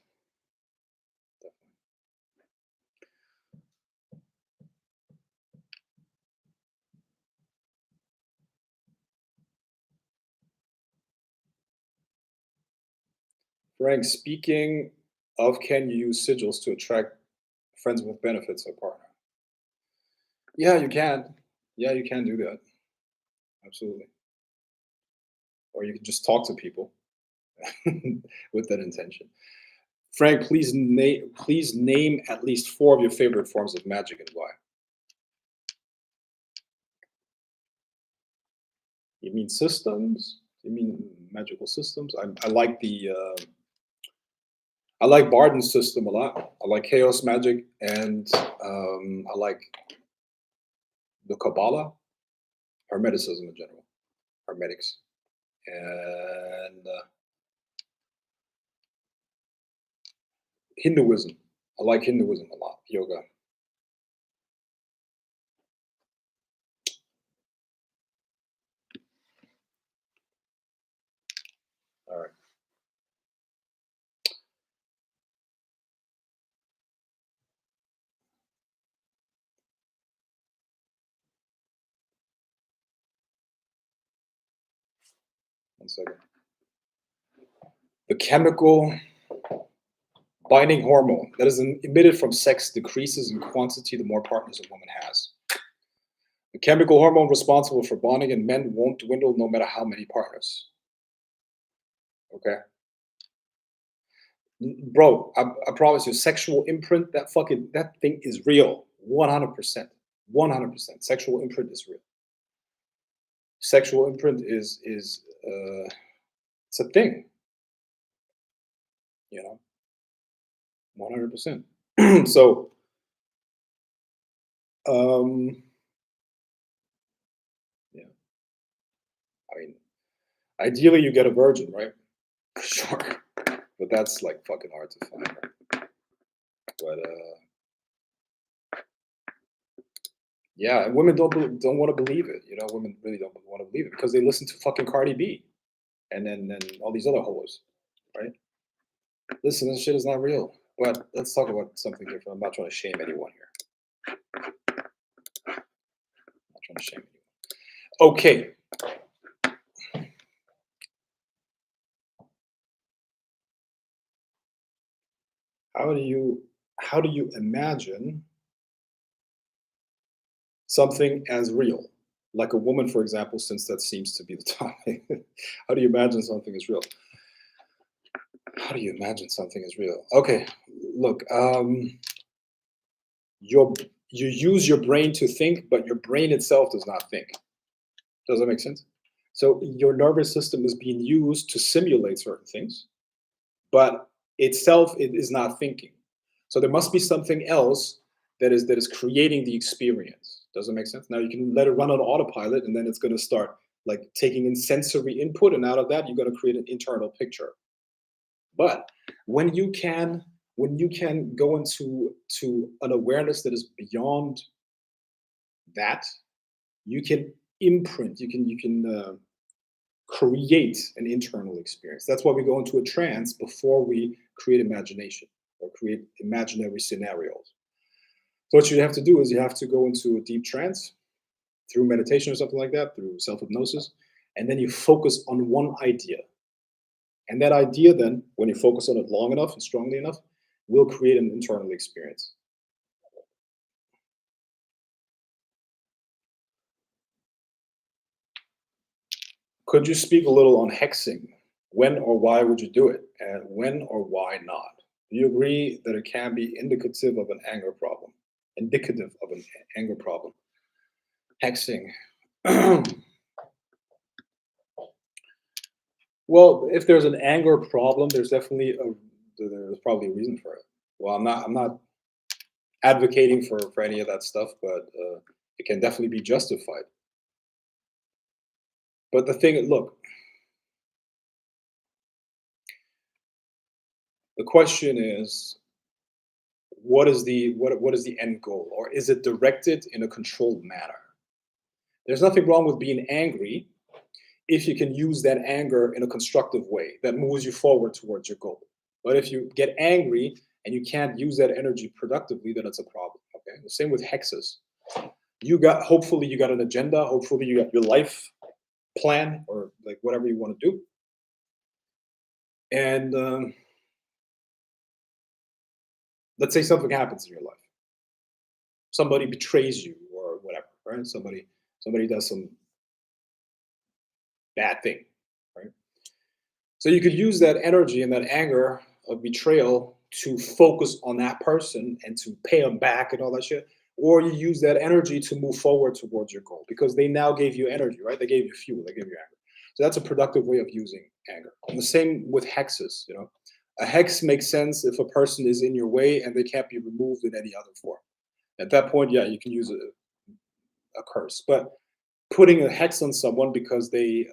Frank, speaking of, can you use sigils to attract friends with benefits or partner? Yeah, you can. Yeah, you can do that. Absolutely. Or you can just talk to people with that intention. Frank, please name at least four of your favorite forms of magic and why. You mean systems? You mean magical systems? I like the I like Barden's system a lot. I like chaos magic, and I like the Kabbalah, Hermeticism in general, Hermetics, and Hinduism. I like Hinduism a lot. Yoga. All right. 1 second. The chemical binding hormone that is emitted from sex decreases in quantity the more partners a woman has. The chemical hormone responsible for bonding in men won't dwindle no matter how many partners. Okay, bro, I promise you, sexual imprint, that thing is real, 100%, 100%. Sexual imprint is real. Sexual imprint is it's a thing, you know, 100%. So, um, yeah, I mean, ideally you get a virgin, right? Sure, but that's like fucking hard to find. Right? But yeah, and women don't want to believe it. You know, women really don't want to believe it because they listen to fucking Cardi B and then all these other hoes, right? Listen, this shit is not real. But let's talk about something different. I'm not trying to shame anyone here. I'm not trying to shame anyone. Okay. How do you imagine something as real? Like a woman, for example, since that seems to be the topic. How do you imagine something is real? How do you imagine something is real? Okay, look, your you use your brain to think, but your brain itself does not think. Does that make sense? So your nervous system is being used to simulate certain things, but itself it is not thinking. So there must be something else that is creating the experience. Does it make sense? Now you can let it run on autopilot, and then it's going to start like taking in sensory input, and out of that you're going to create an internal picture. But when you can go into an awareness that is beyond that, you can imprint. You can create an internal experience. That's why we go into a trance before we create imagination or create imaginary scenarios. So what you have to do is you have to go into a deep trance through meditation or something like that, through self hypnosis, and then you focus on one idea. And that idea, then, when you focus on it long enough and strongly enough, will create an internal experience. Could you speak a little on hexing? When or why would you do it? And when or why not? Do you agree that it can be indicative of an anger problem? Indicative of an anger problem. Hexing. Well, if there's an anger problem, there's probably a reason for it. Well, I'm not advocating for any of that stuff, but it can definitely be justified. But the thing, look, the question is, what is the end goal, or is it directed in a controlled manner? There's nothing wrong with being angry if you can use that anger in a constructive way that moves you forward towards your goal. But if you get angry and you can't use that energy productively, then it's a problem. Okay. The same with hexes. Hopefully you got an agenda. Hopefully you got your life plan or like whatever you want to do. And let's say something happens in your life. Somebody betrays you or whatever, right? Somebody does some bad thing, right? So you could use that energy and that anger of betrayal to focus on that person and to pay them back and all that shit. Or you use that energy to move forward towards your goal because they now gave you energy, right? They gave you fuel, they gave you anger. So that's a productive way of using anger. And the same with hexes, you know. A hex makes sense if a person is in your way and they can't be removed in any other form. At that point, yeah, you can use a curse. But putting a hex on someone because they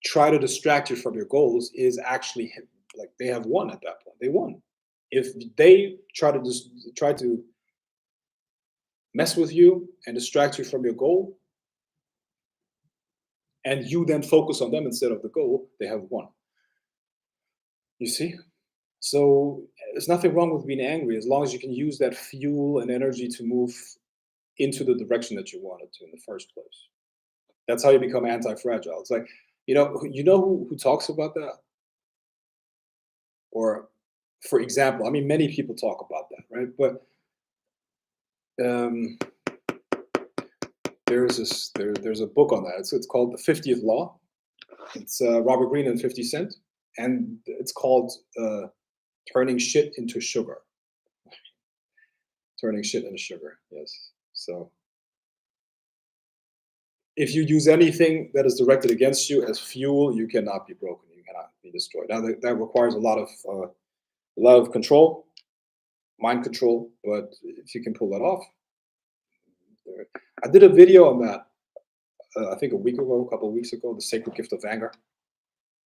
try to distract you from your goals is actually like they have won at that point. They won. If they try to mess with you and distract you from your goal, and you then focus on them instead of the goal, they have won. You see? So there's nothing wrong with being angry as long as you can use that fuel and energy to move into the direction that you wanted to in the first place. That's how you become anti-fragile. It's like, who talks about that? Or, for example, I mean, many people talk about that, right? But um, there's a book on that. It's called The 50th Law. It's Robert Greene and 50 Cent, and it's called Turning Shit into Sugar. Turning shit into sugar. Yes. So if you use anything that is directed against you as fuel, you cannot be broken. You cannot be destroyed. Now that requires a lot of control, mind control. But if you can pull that off, I did a video on that. I think a couple of weeks ago, the sacred gift of anger.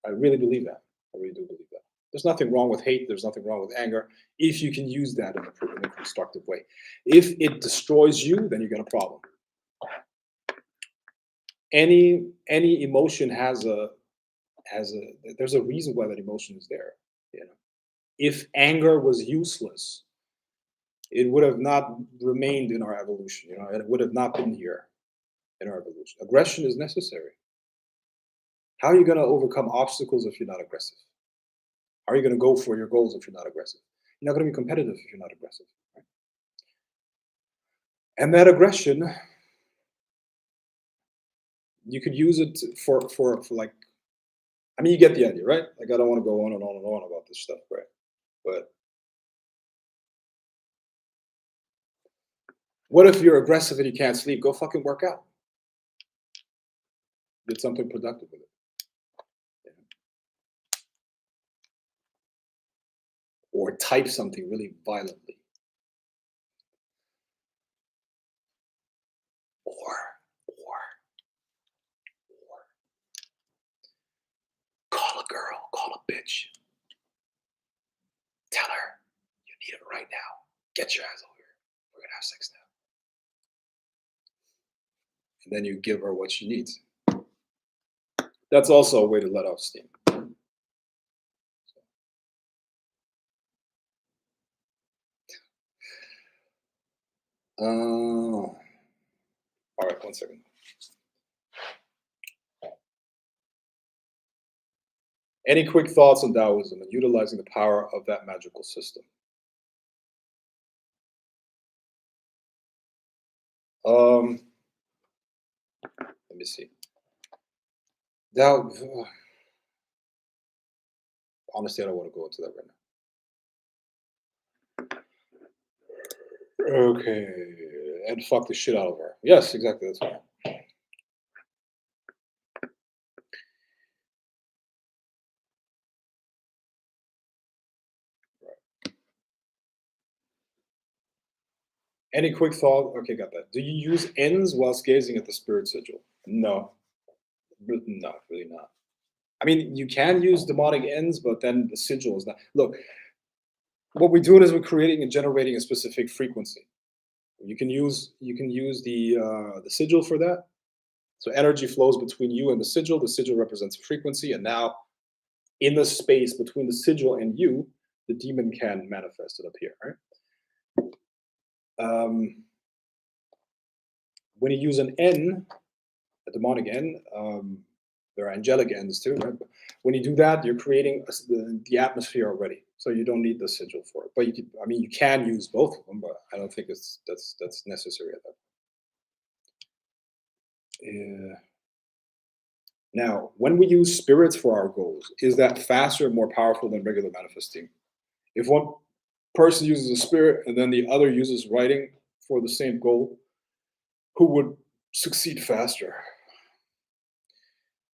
I really believe that. I really do believe that. There's nothing wrong with hate. There's nothing wrong with anger if you can use that in a constructive way. If it destroys you, then you got a problem. Any emotion there's a reason why that emotion is there. You know, if anger was useless, it would have not remained in our evolution. You know, it would have not been here in our evolution. Aggression is necessary. How are you going to overcome obstacles if you're not aggressive? How are you going to go for your goals if you're not aggressive? You're not going to be competitive if you're not aggressive. Right? And that aggression, you could use it for like, I mean, you get the idea, right? Like, I don't want to go on and on and on about this stuff, right? But what if you're aggressive and you can't sleep? Go fucking work out. Did something productive with it. Yeah. Or type something really violently. Or call a girl, call a bitch. Tell her you need it right now. Get your ass over here. We're gonna have sex now. And then you give her what she needs. That's also a way to let off steam. All right, 1 second. Any quick thoughts on Taoism and utilizing the power of that magical system? Um, let me see. That honestly, I don't want to go into that right now. Okay, and fuck the shit out of her. Yes, exactly. That's right. Any quick thought? Okay, got that. Do you use ends whilst gazing at the spirit sigil? No, no, really not. I mean, you can use demonic ends, but then the sigil is not. Look, what we're doing is we're creating and generating a specific frequency. You can use the sigil for that. So energy flows between you and the sigil. The sigil represents a frequency, and now in the space between the sigil and you, the demon can manifest it up here. Right? Um, when you use an N, a demonic N, there are angelic ends too, right? But when you do that, you're creating the atmosphere already, so you don't need the sigil for it. But I mean, you can use both of them, but I don't think that's necessary at that. Yeah. Now, when we use spirits for our goals, is that faster and more powerful than regular manifesting? If one person uses a spirit and then the other uses writing for the same goal, who would succeed faster?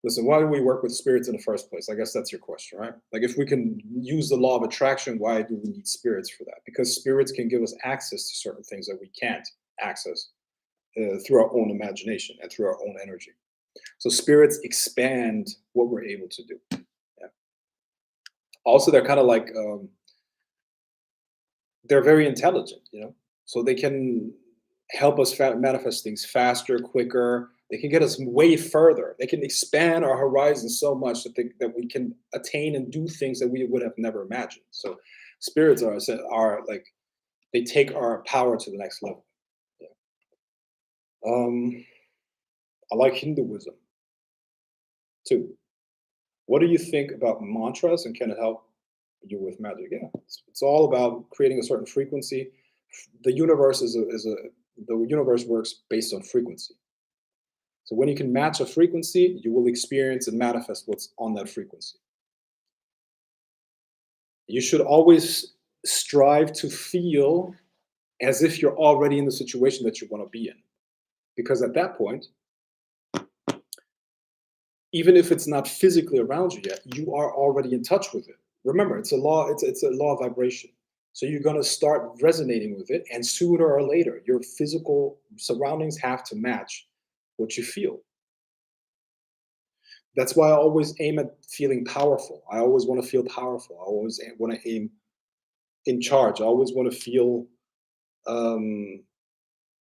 Listen, why do we work with spirits in the first place? I guess that's your question, right? Like, if we can use the law of attraction, why do we need spirits for that? Because spirits can give us access to certain things that we can't access through our own imagination and through our own energy. So spirits expand what we're able to do. Yeah. Also, they're kind of like they're very intelligent, so they can help us manifest things faster, quicker. They can get us way further. They can expand our horizon so much that we can attain and do things that we would have never imagined. So spirits are like, they take our power to the next level. Yeah. I like Hinduism too. What do you think about mantras, and can it help you with magic? Yeah, it's all about creating a certain frequency. The universe the universe works based on frequency. So when you can match a frequency, you will experience and manifest what's on that frequency. You should always strive to feel as if you're already in the situation that you want to be in, because at that point, even if it's not physically around you yet, you are already in touch with it. Remember, it's a law. It's a law of vibration. So you're going to start resonating with it, and sooner or later, your physical surroundings have to match what you feel. That's why I always aim at feeling powerful. I always want to feel powerful. I always want to aim in charge. I always want to feel um,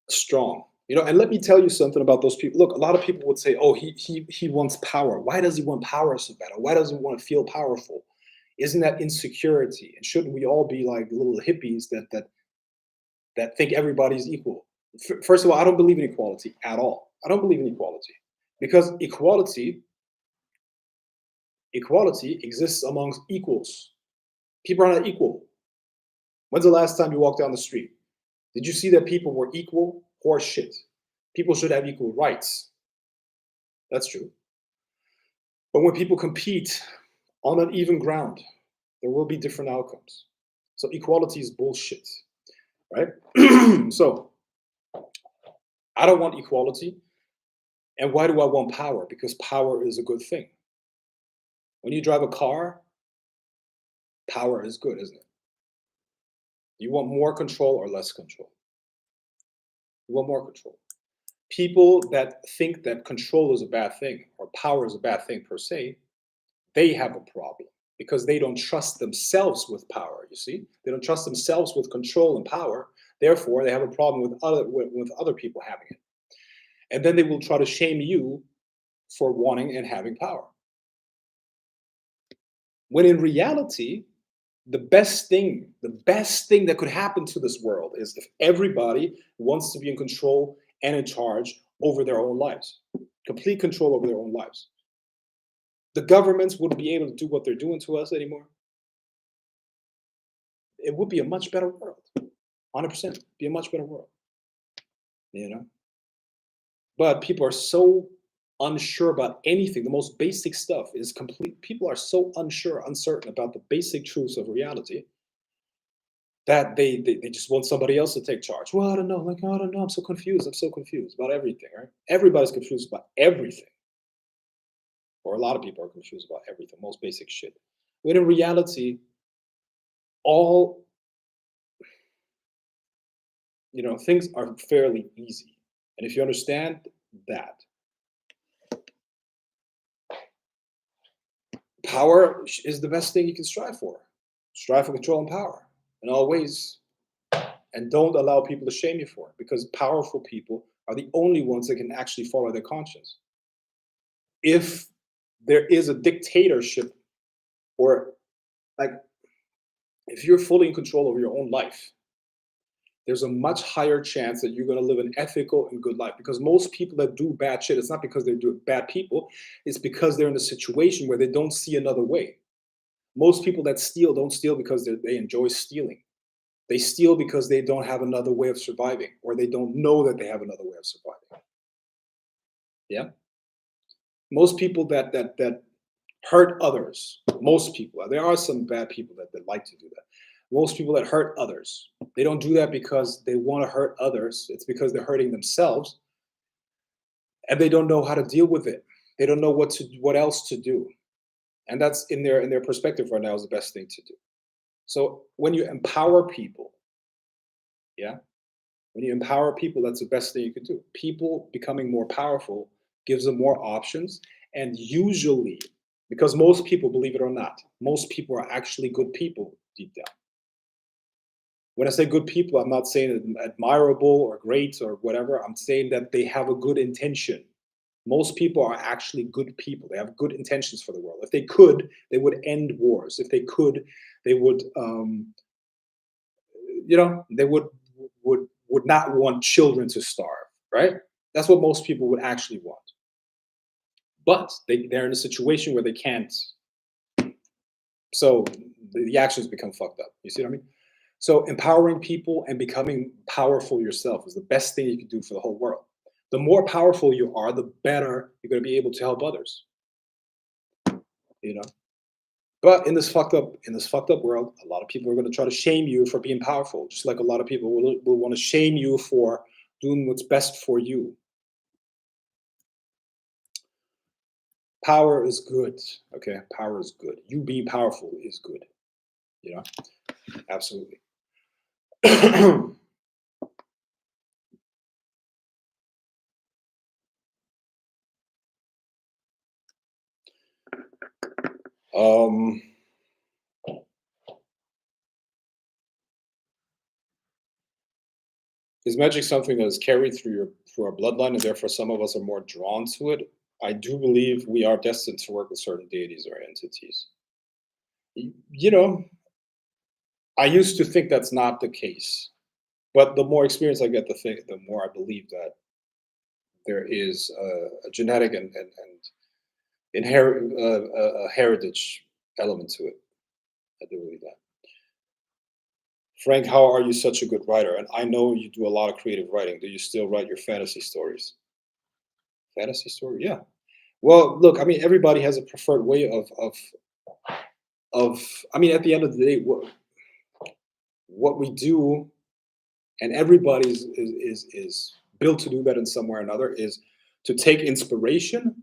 strong. And let me tell you something about those people. Look, a lot of people would say, "Oh, he wants power. Why does he want power so bad? Or why does he want to feel powerful? Isn't that insecurity? And shouldn't we all be like little hippies that think everybody's equal?" First of all, I don't believe in equality at all. I don't believe in equality, because equality exists amongst equals. People are not equal. When's the last time you walked down the street? Did you see that people were equal? Horse shit. People should have equal rights. That's true. But when people compete on an even ground, there will be different outcomes. So equality is bullshit, right? So I don't want equality. And why do I want power? Because power is a good thing. When you drive a car, power is good, isn't it? You want more control or less control? You want more control. People that think that control is a bad thing or power is a bad thing per se, they have a problem, because they don't trust themselves with power. You see, they don't trust themselves with control and power. Therefore, they have a problem with other people having it, and then they will try to shame you for wanting and having power. When in reality, the best thing that could happen to this world is if everybody wants to be in control and in charge over their own lives, complete control over their own lives. The governments wouldn't be able to do what they're doing to us anymore. It would be a much better world. 100% be a much better world, you know. But people are so unsure about anything. The most basic stuff is complete. People are so unsure, uncertain about the basic truths of reality that they just want somebody else to take charge. Well, I don't know. Like, I don't know. I'm so confused. I'm so confused about everything, right? Everybody's confused about everything, or a lot of people are confused about everything, most basic shit. When in reality, all things are fairly easy. And if you understand that, power is the best thing you can strive for. Strive for control and power in all ways, and don't allow people to shame you for it, because powerful people are the only ones that can actually follow their conscience. If there is a dictatorship, or like if you're fully in control of your own life, there's a much higher chance that you're going to live an ethical and good life. Because most people that do bad shit, it's not because they're doing bad people, it's because they're in a situation where they don't see another way. Most people that steal don't steal because they enjoy stealing. They steal because they don't have another way of surviving, or they don't know that they have another way of surviving. Yeah. Most people that hurt others, most people, there are some bad people that like to do that. Most people that hurt others, they don't do that because they want to hurt others. It's because they're hurting themselves, and they don't know how to deal with it. They don't know what else to do. And that's in their perspective right now is the best thing to do. So when you empower people, yeah, when you empower people, that's the best thing you could do. People becoming more powerful gives them more options. And usually, because most people, believe it or not, most people are actually good people deep down. When I say good people, I'm not saying admirable or great or whatever. I'm saying that they have a good intention. Most people are actually good people. They have good intentions for the world. If they could, they would end wars. If they could, they would, they would not want children to starve. Right? That's what most people would actually want. But they're in a situation where they can't. So the actions become fucked up. You see what I mean? So empowering people and becoming powerful yourself is the best thing you can do for the whole world. The more powerful you are, the better you're going to be able to help others. You know. But in this fucked up world, a lot of people are going to try to shame you for being powerful, just like a lot of people will want to shame you for doing what's best for you. Power is good. Okay, power is good. You being powerful is good. You know, absolutely. um, is magic something that is carried through our bloodline, and therefore some of us are more drawn to it? I do believe we are destined to work with certain deities or entities. You know, I used to think that's not the case, but the more experience I get, the more I believe that there is a genetic and inherent a heritage element to it. I do believe that. Frank, how are you such a good writer? And I know you do a lot of creative writing. Do you still write your fantasy stories? Fantasy story, yeah. Well, look, I mean, everybody has a preferred way of. I mean, at the end of the day, what we do, and everybody's is built to do that in some way or another, is to take inspiration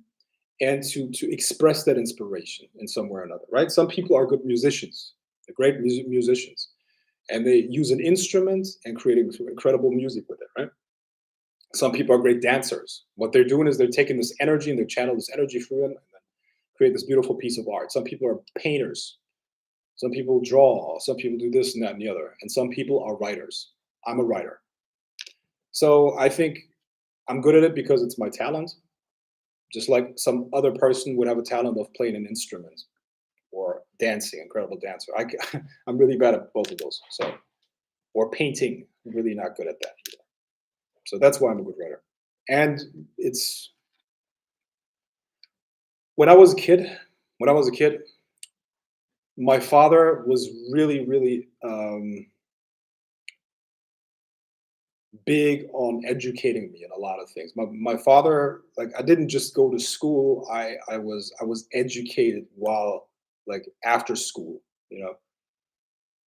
and to express that inspiration in some way or another, right? Some people are good musicians, they're great musicians, and they use an instrument and create incredible music with it, right? Some people are great dancers. What they're doing is they're taking this energy and they channel this energy through them and then create this beautiful piece of art. Some people are painters. Some people draw. Some people do this and that and the other. And some people are writers. I'm a writer. So I think I'm good at it because it's my talent, just like some other person would have a talent of playing an instrument or dancing, incredible dancer. I'm really bad at both of those. So, or painting, I'm really not good at that either. So that's why I'm a good writer. And it's when I was a kid, when I was a kid, my father was really, really big on educating me in a lot of things. My father, like I didn't just go to school. I was educated while like after school, you know.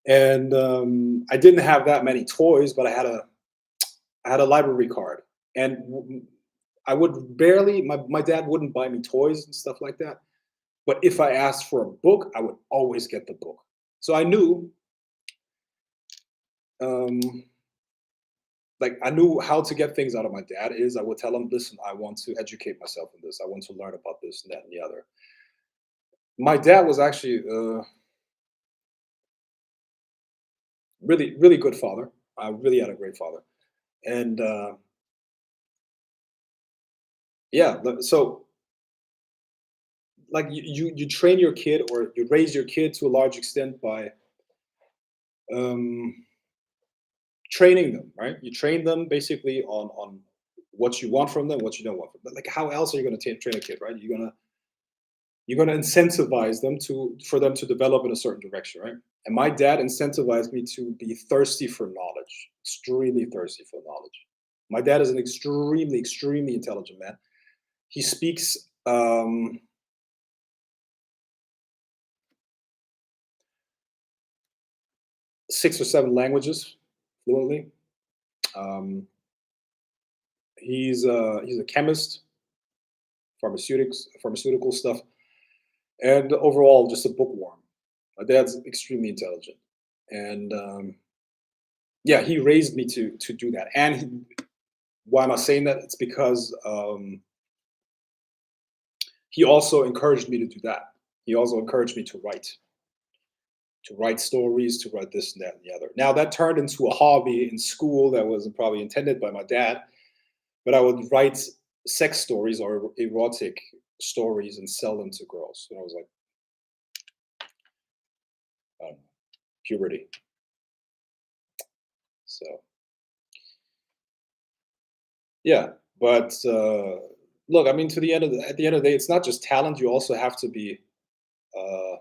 And I didn't have that many toys, but I had a library card, and I would barely. My dad wouldn't buy me toys and stuff like that. But if I asked for a book, I would always get the book. So I knew, um, like I knew how to get things out of my dad. Is I would tell him, listen, I want to educate myself in this. I want to learn about this and that and the other. My dad was actually a really really good father. I really had a great father, and yeah. So like you train your kid or you raise your kid to a large extent by um, training them, right? You train them basically on what you want from them, what you don't want from them. Like how else are you going to train a kid, right? You're gonna incentivize them to for them to develop in a certain direction, right? And my dad incentivized me to be thirsty for knowledge, extremely thirsty for knowledge. My dad is an extremely, extremely intelligent man. He speaks 6 or 7 languages fluently. Um, he's a chemist, pharmaceutical stuff, and overall just a bookworm. My dad's extremely intelligent, and yeah, he raised me to do that. And why am I saying that? It's because he also encouraged me to do that. He also encouraged me to write stories, to write this and that and the other. Now that turned into a hobby in school that wasn't probably intended by my dad, but I would write sex stories or erotic stories and sell them to girls. And I was like, puberty. So yeah, but look, I mean, at the end of the day, it's not just talent. You also have to be uh,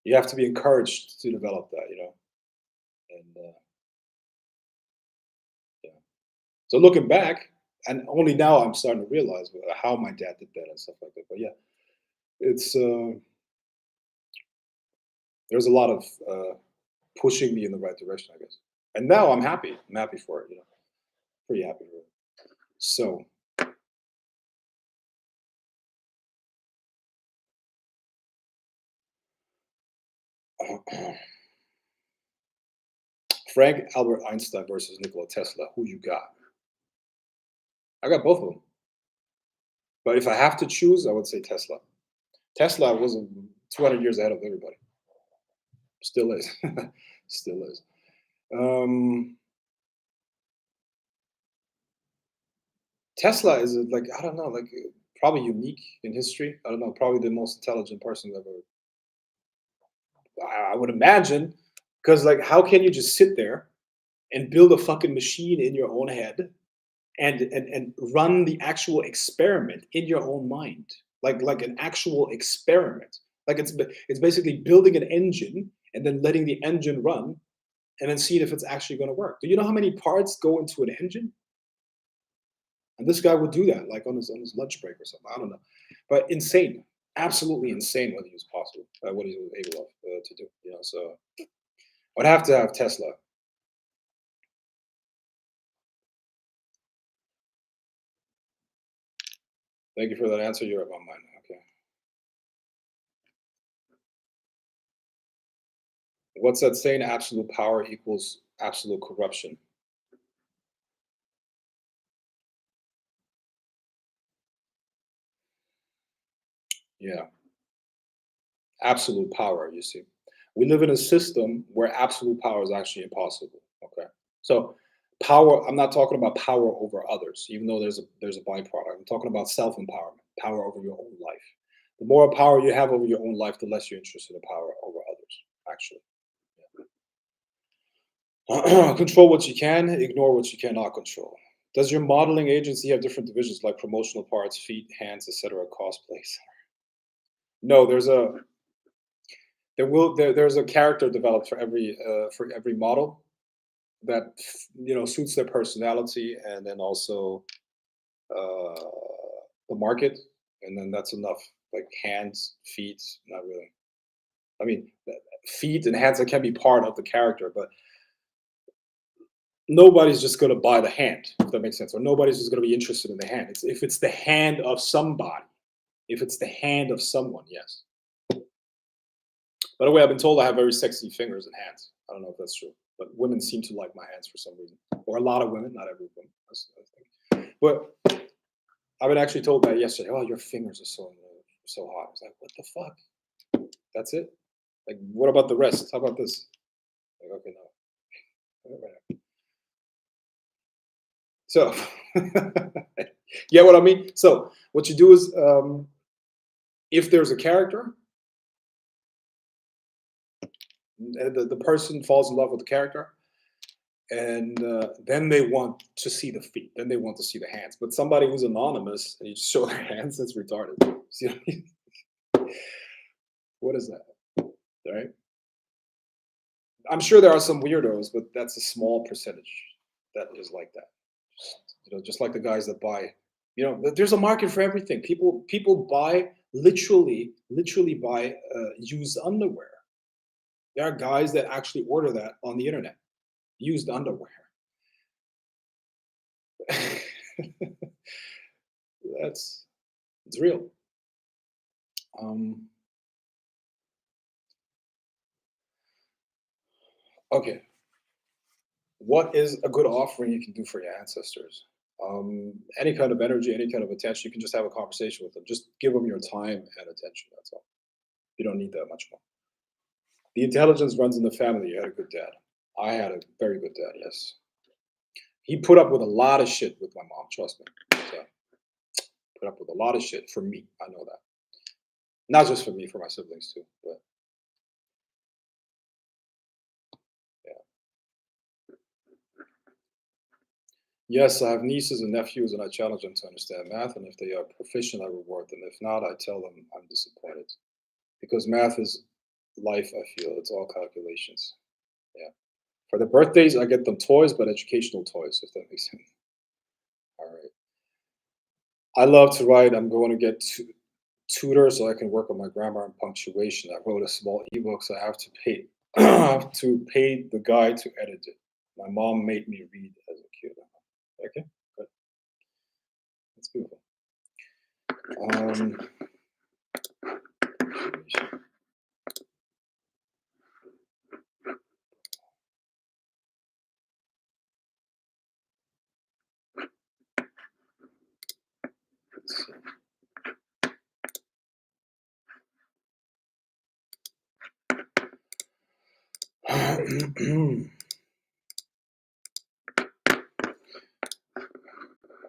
you have to be encouraged to develop that, you know. And yeah. So looking back, and only now I'm starting to realize how my dad did that and stuff like that. But yeah, it's there's a lot of pushing me in the right direction, I guess. And now I'm happy. I'm happy for it. You know, pretty happy for it. So Frank Albert Einstein versus Nikola Tesla. Who you got? I got both of them. But if I have to choose, I would say Tesla. Tesla was 200 years ahead of everybody. Still is. Still is. Um, Tesla is like I don't know, like probably unique in history. I don't know, probably the most intelligent person ever. I would imagine, because like, how can you just sit there and build a fucking machine in your own head and run the actual experiment in your own mind, like an actual experiment. Like it's basically building an engine and then letting the engine run and then seeing if it's actually going to work. Do you know how many parts go into an engine? And this guy would do that, like on his lunch break or something. I don't know, but insane, absolutely insane what he was possible, what he was able to do. You know, so I'd have to have Tesla. Thank you for that answer. You're up on mine. Okay, what's that saying? Absolute power equals absolute corruption. Yeah, absolute power. You see, we live in a system where absolute power is actually impossible. Okay, so power. I'm not talking about power over others, even though there's a byproduct. I'm talking about self empowerment, power over your own life. The more power you have over your own life, the less you're interested in power over others. Actually, control what you can, ignore what you cannot control. Does your modeling agency have different divisions like promotional parts, feet, hands, etc., cosplays? No, there's a character developed for every model. that suits their personality, and then also uh, the market, and then that's enough. Like hands, feet, not really. I mean, feet and hands that can be part of the character, but nobody's just going to buy the hand, if that makes sense, or nobody's just going to be interested in the hand. If it's the hand of somebody, if it's the hand of someone, yes. By the way, I've been told I have very sexy fingers and hands. I don't know if that's true, but women seem to like my hands for some reason, or a lot of women, not every woman. I think. But I've been actually told that yesterday. Oh, your fingers are so hot. I was like, what the fuck? That's it? Like, what about the rest? How about this? Like, okay, no. So, yeah, what I mean. So, what you do is, if there's a character, the person falls in love with the character, and then they want to see the feet, then they want to see the hands. But somebody who's anonymous and you just show their hands, that's retarded. See what I mean? What is that? Right? I'm sure there are some weirdos, but that's a small percentage that is like that. Just like the guys that buy. There's a market for everything. People buy literally buy used underwear. There are guys that actually order that on the internet, used underwear. That's it's real. Um, okay, what is a good offering you can do for your ancestors? Any kind of energy, any kind of attention. You can just have a conversation with them. Just give them your time and attention. That's all. You don't need that much more. The intelligence runs in the family. You had a good dad. I had a very good dad. Yes, he put up with a lot of shit with my mom. Trust me. So, put up with a lot of shit for me. I know that. Not just for me, for my siblings too. But yeah. Yes, I have nieces and nephews, and I challenge them to understand math. And if they are proficient, I reward them. If not, I tell them I'm disappointed because math is life. I feel it's all calculations. Yeah. For the birthdays, I get them toys, but educational toys, if that makes sense. All right. I love to write. I'm going to get tutor so I can work on my grammar and punctuation. I wrote a small ebook, so I have to pay I have to pay the guy to edit it. My mom made me read as a kid. Okay, good. That's beautiful. Um, let's see.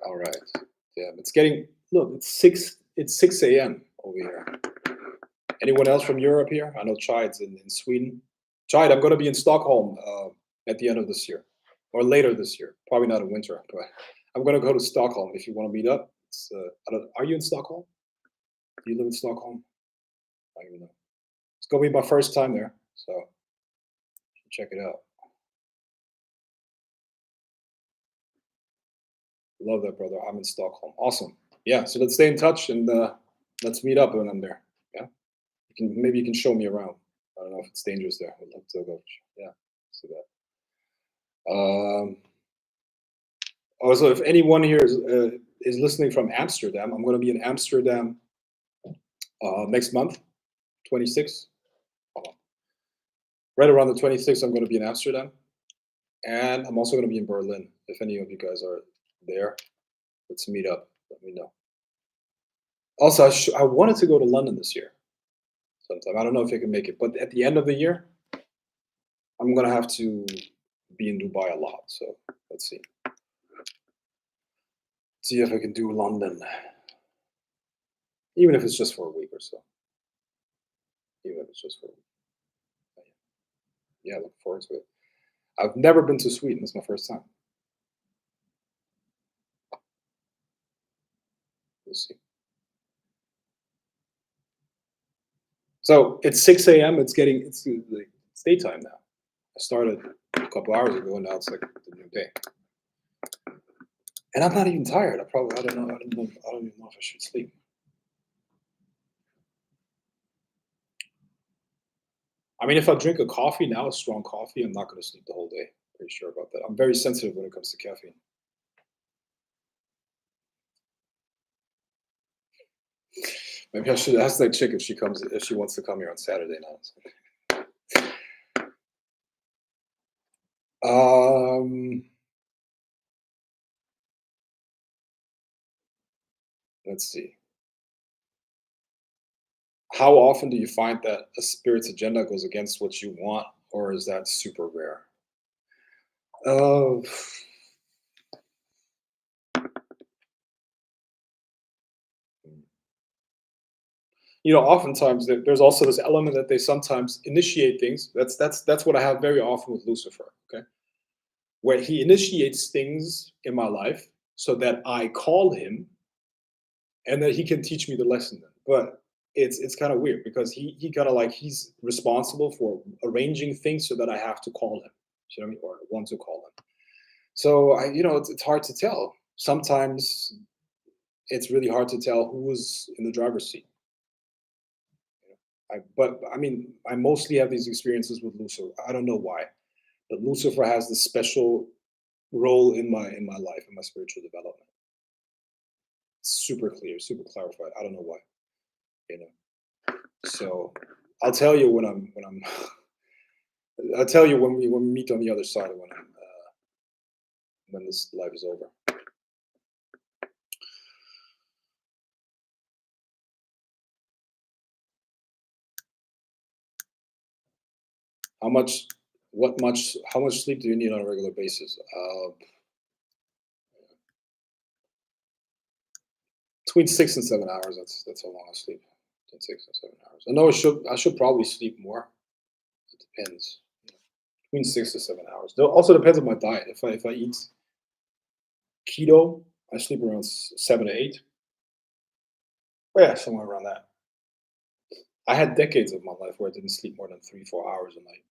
All right. Yeah, it's getting look. It's 6 a.m. over here. Anyone else from Europe here? I know Chide's in Sweden. Chide, I'm going to be in Stockholm at the end of this year or later this year. Probably not in winter, but I'm going to go to Stockholm if you want to meet up. Are you in Stockholm? Do you live in Stockholm? I don't even know. It's going to be my first time there, so check it out. Love that, brother. I'm in Stockholm. Awesome. Yeah, so let's stay in touch and let's meet up when I'm there. Yeah, maybe you can show me around. I don't know if it's dangerous there. I'd love to go. Yeah, see that. Also, if anyone here is listening from Amsterdam, I'm going to be in Amsterdam next month, 26th. Right around the 26th, I'm going to be in Amsterdam, and I'm also going to be in Berlin. If any of you guys are there, let's meet up. Let me know. Also, I wanted to go to London this year sometime. I don't know if I can make it, but at the end of the year, I'm gonna have to be in Dubai a lot. So let's see. See if I can do London, even if it's just for a week or so. Even if it's just for a week. Yeah, look forward to it. I've never been to Sweden. It's my first time. We'll see. So it's 6 a.m. It's daytime now. I started a couple hours ago, and now it's like the new day. And I'm not even tired. I don't know. I don't even know if I should sleep. I mean, if I drink a coffee now, a strong coffee, I'm not going to sleep the whole day. Pretty sure about that. I'm very sensitive when it comes to caffeine. Maybe I should ask that chick if she wants to come here on Saturday now. Um, let's see. How often do you find that a spirit's agenda goes against what you want, or is that super rare? Uh, oftentimes there's also this element that they sometimes initiate things. That's what I have very often with Lucifer. Okay, where he initiates things in my life so that I call him and that he can teach me the lesson. Then. But it's kind of weird because he kind of like he's responsible for arranging things so that I have to call him. You know what I mean? Or want to call him. So it's hard to tell. Sometimes it's really hard to tell who's in the driver's seat. But I mean, I mostly have these experiences with Lucifer. I don't know why, but Lucifer has this special role in my life, in my spiritual development. Super clear, super clarified. I don't know why, you know. So I'll tell you when I'm I'll tell you when we meet on the other side when this life is over. How much how much sleep do you need on a regular basis? Between 6 and 7 hours. That's how long I sleep. Between 6 and 7 hours. I know I should probably sleep more. It depends. Between 6 to 7 hours. It also depends on my diet. If I eat keto, I sleep around 7 to 8. Oh, yeah, somewhere around that. I had decades of my life where I didn't sleep more than 3 4 hours a night.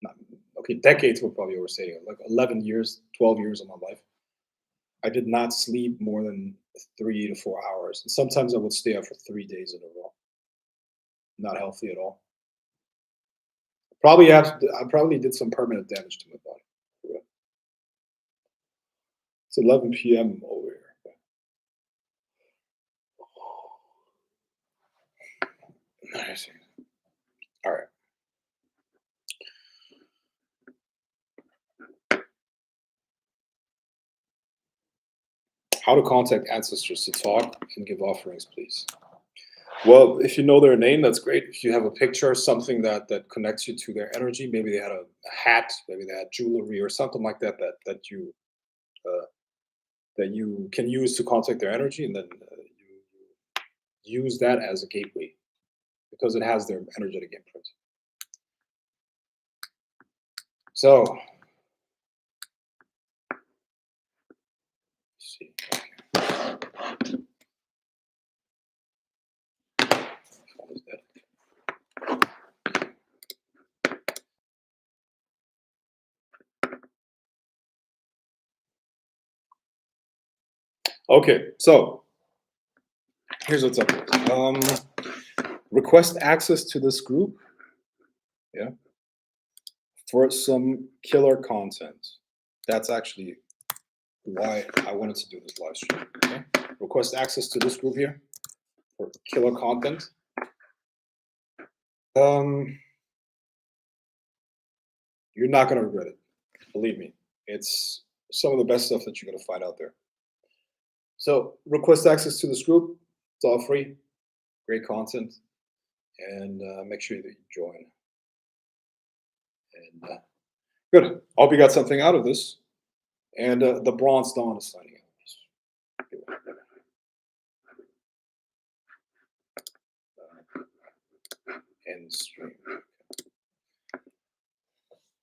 Not, okay, decades would probably overstate it. Like 11 years, 12 years of my life, I did not sleep more than 3 to 4 hours, and sometimes I would stay up for 3 days in a row. Not healthy at all. I probably did some permanent damage to my body. Yeah. It's 11 p.m. over here. Nice. All right. How to contact ancestors to talk and give offerings, please. Well, if you know their name, that's great. If you have a picture, something that connects you to their energy, maybe they had a hat, maybe they had jewelry or something like uh, that you can use to contact their energy, and then you use that as a gateway because it has their energetic imprint. So, let's see. What is that? Okay, so here's what's up. Request access to this group, yeah, for some killer content. That's actually why I wanted to do this live stream. Okay? Request access to this group here for killer content. Um, you're not gonna regret it. Believe me, it's some of the best stuff that you're gonna find out there. So request access to this group. It's all free. Great content, and make sure that you join. And good. I hope you got something out of this. And the Bronze Dawn is signing out. End stream.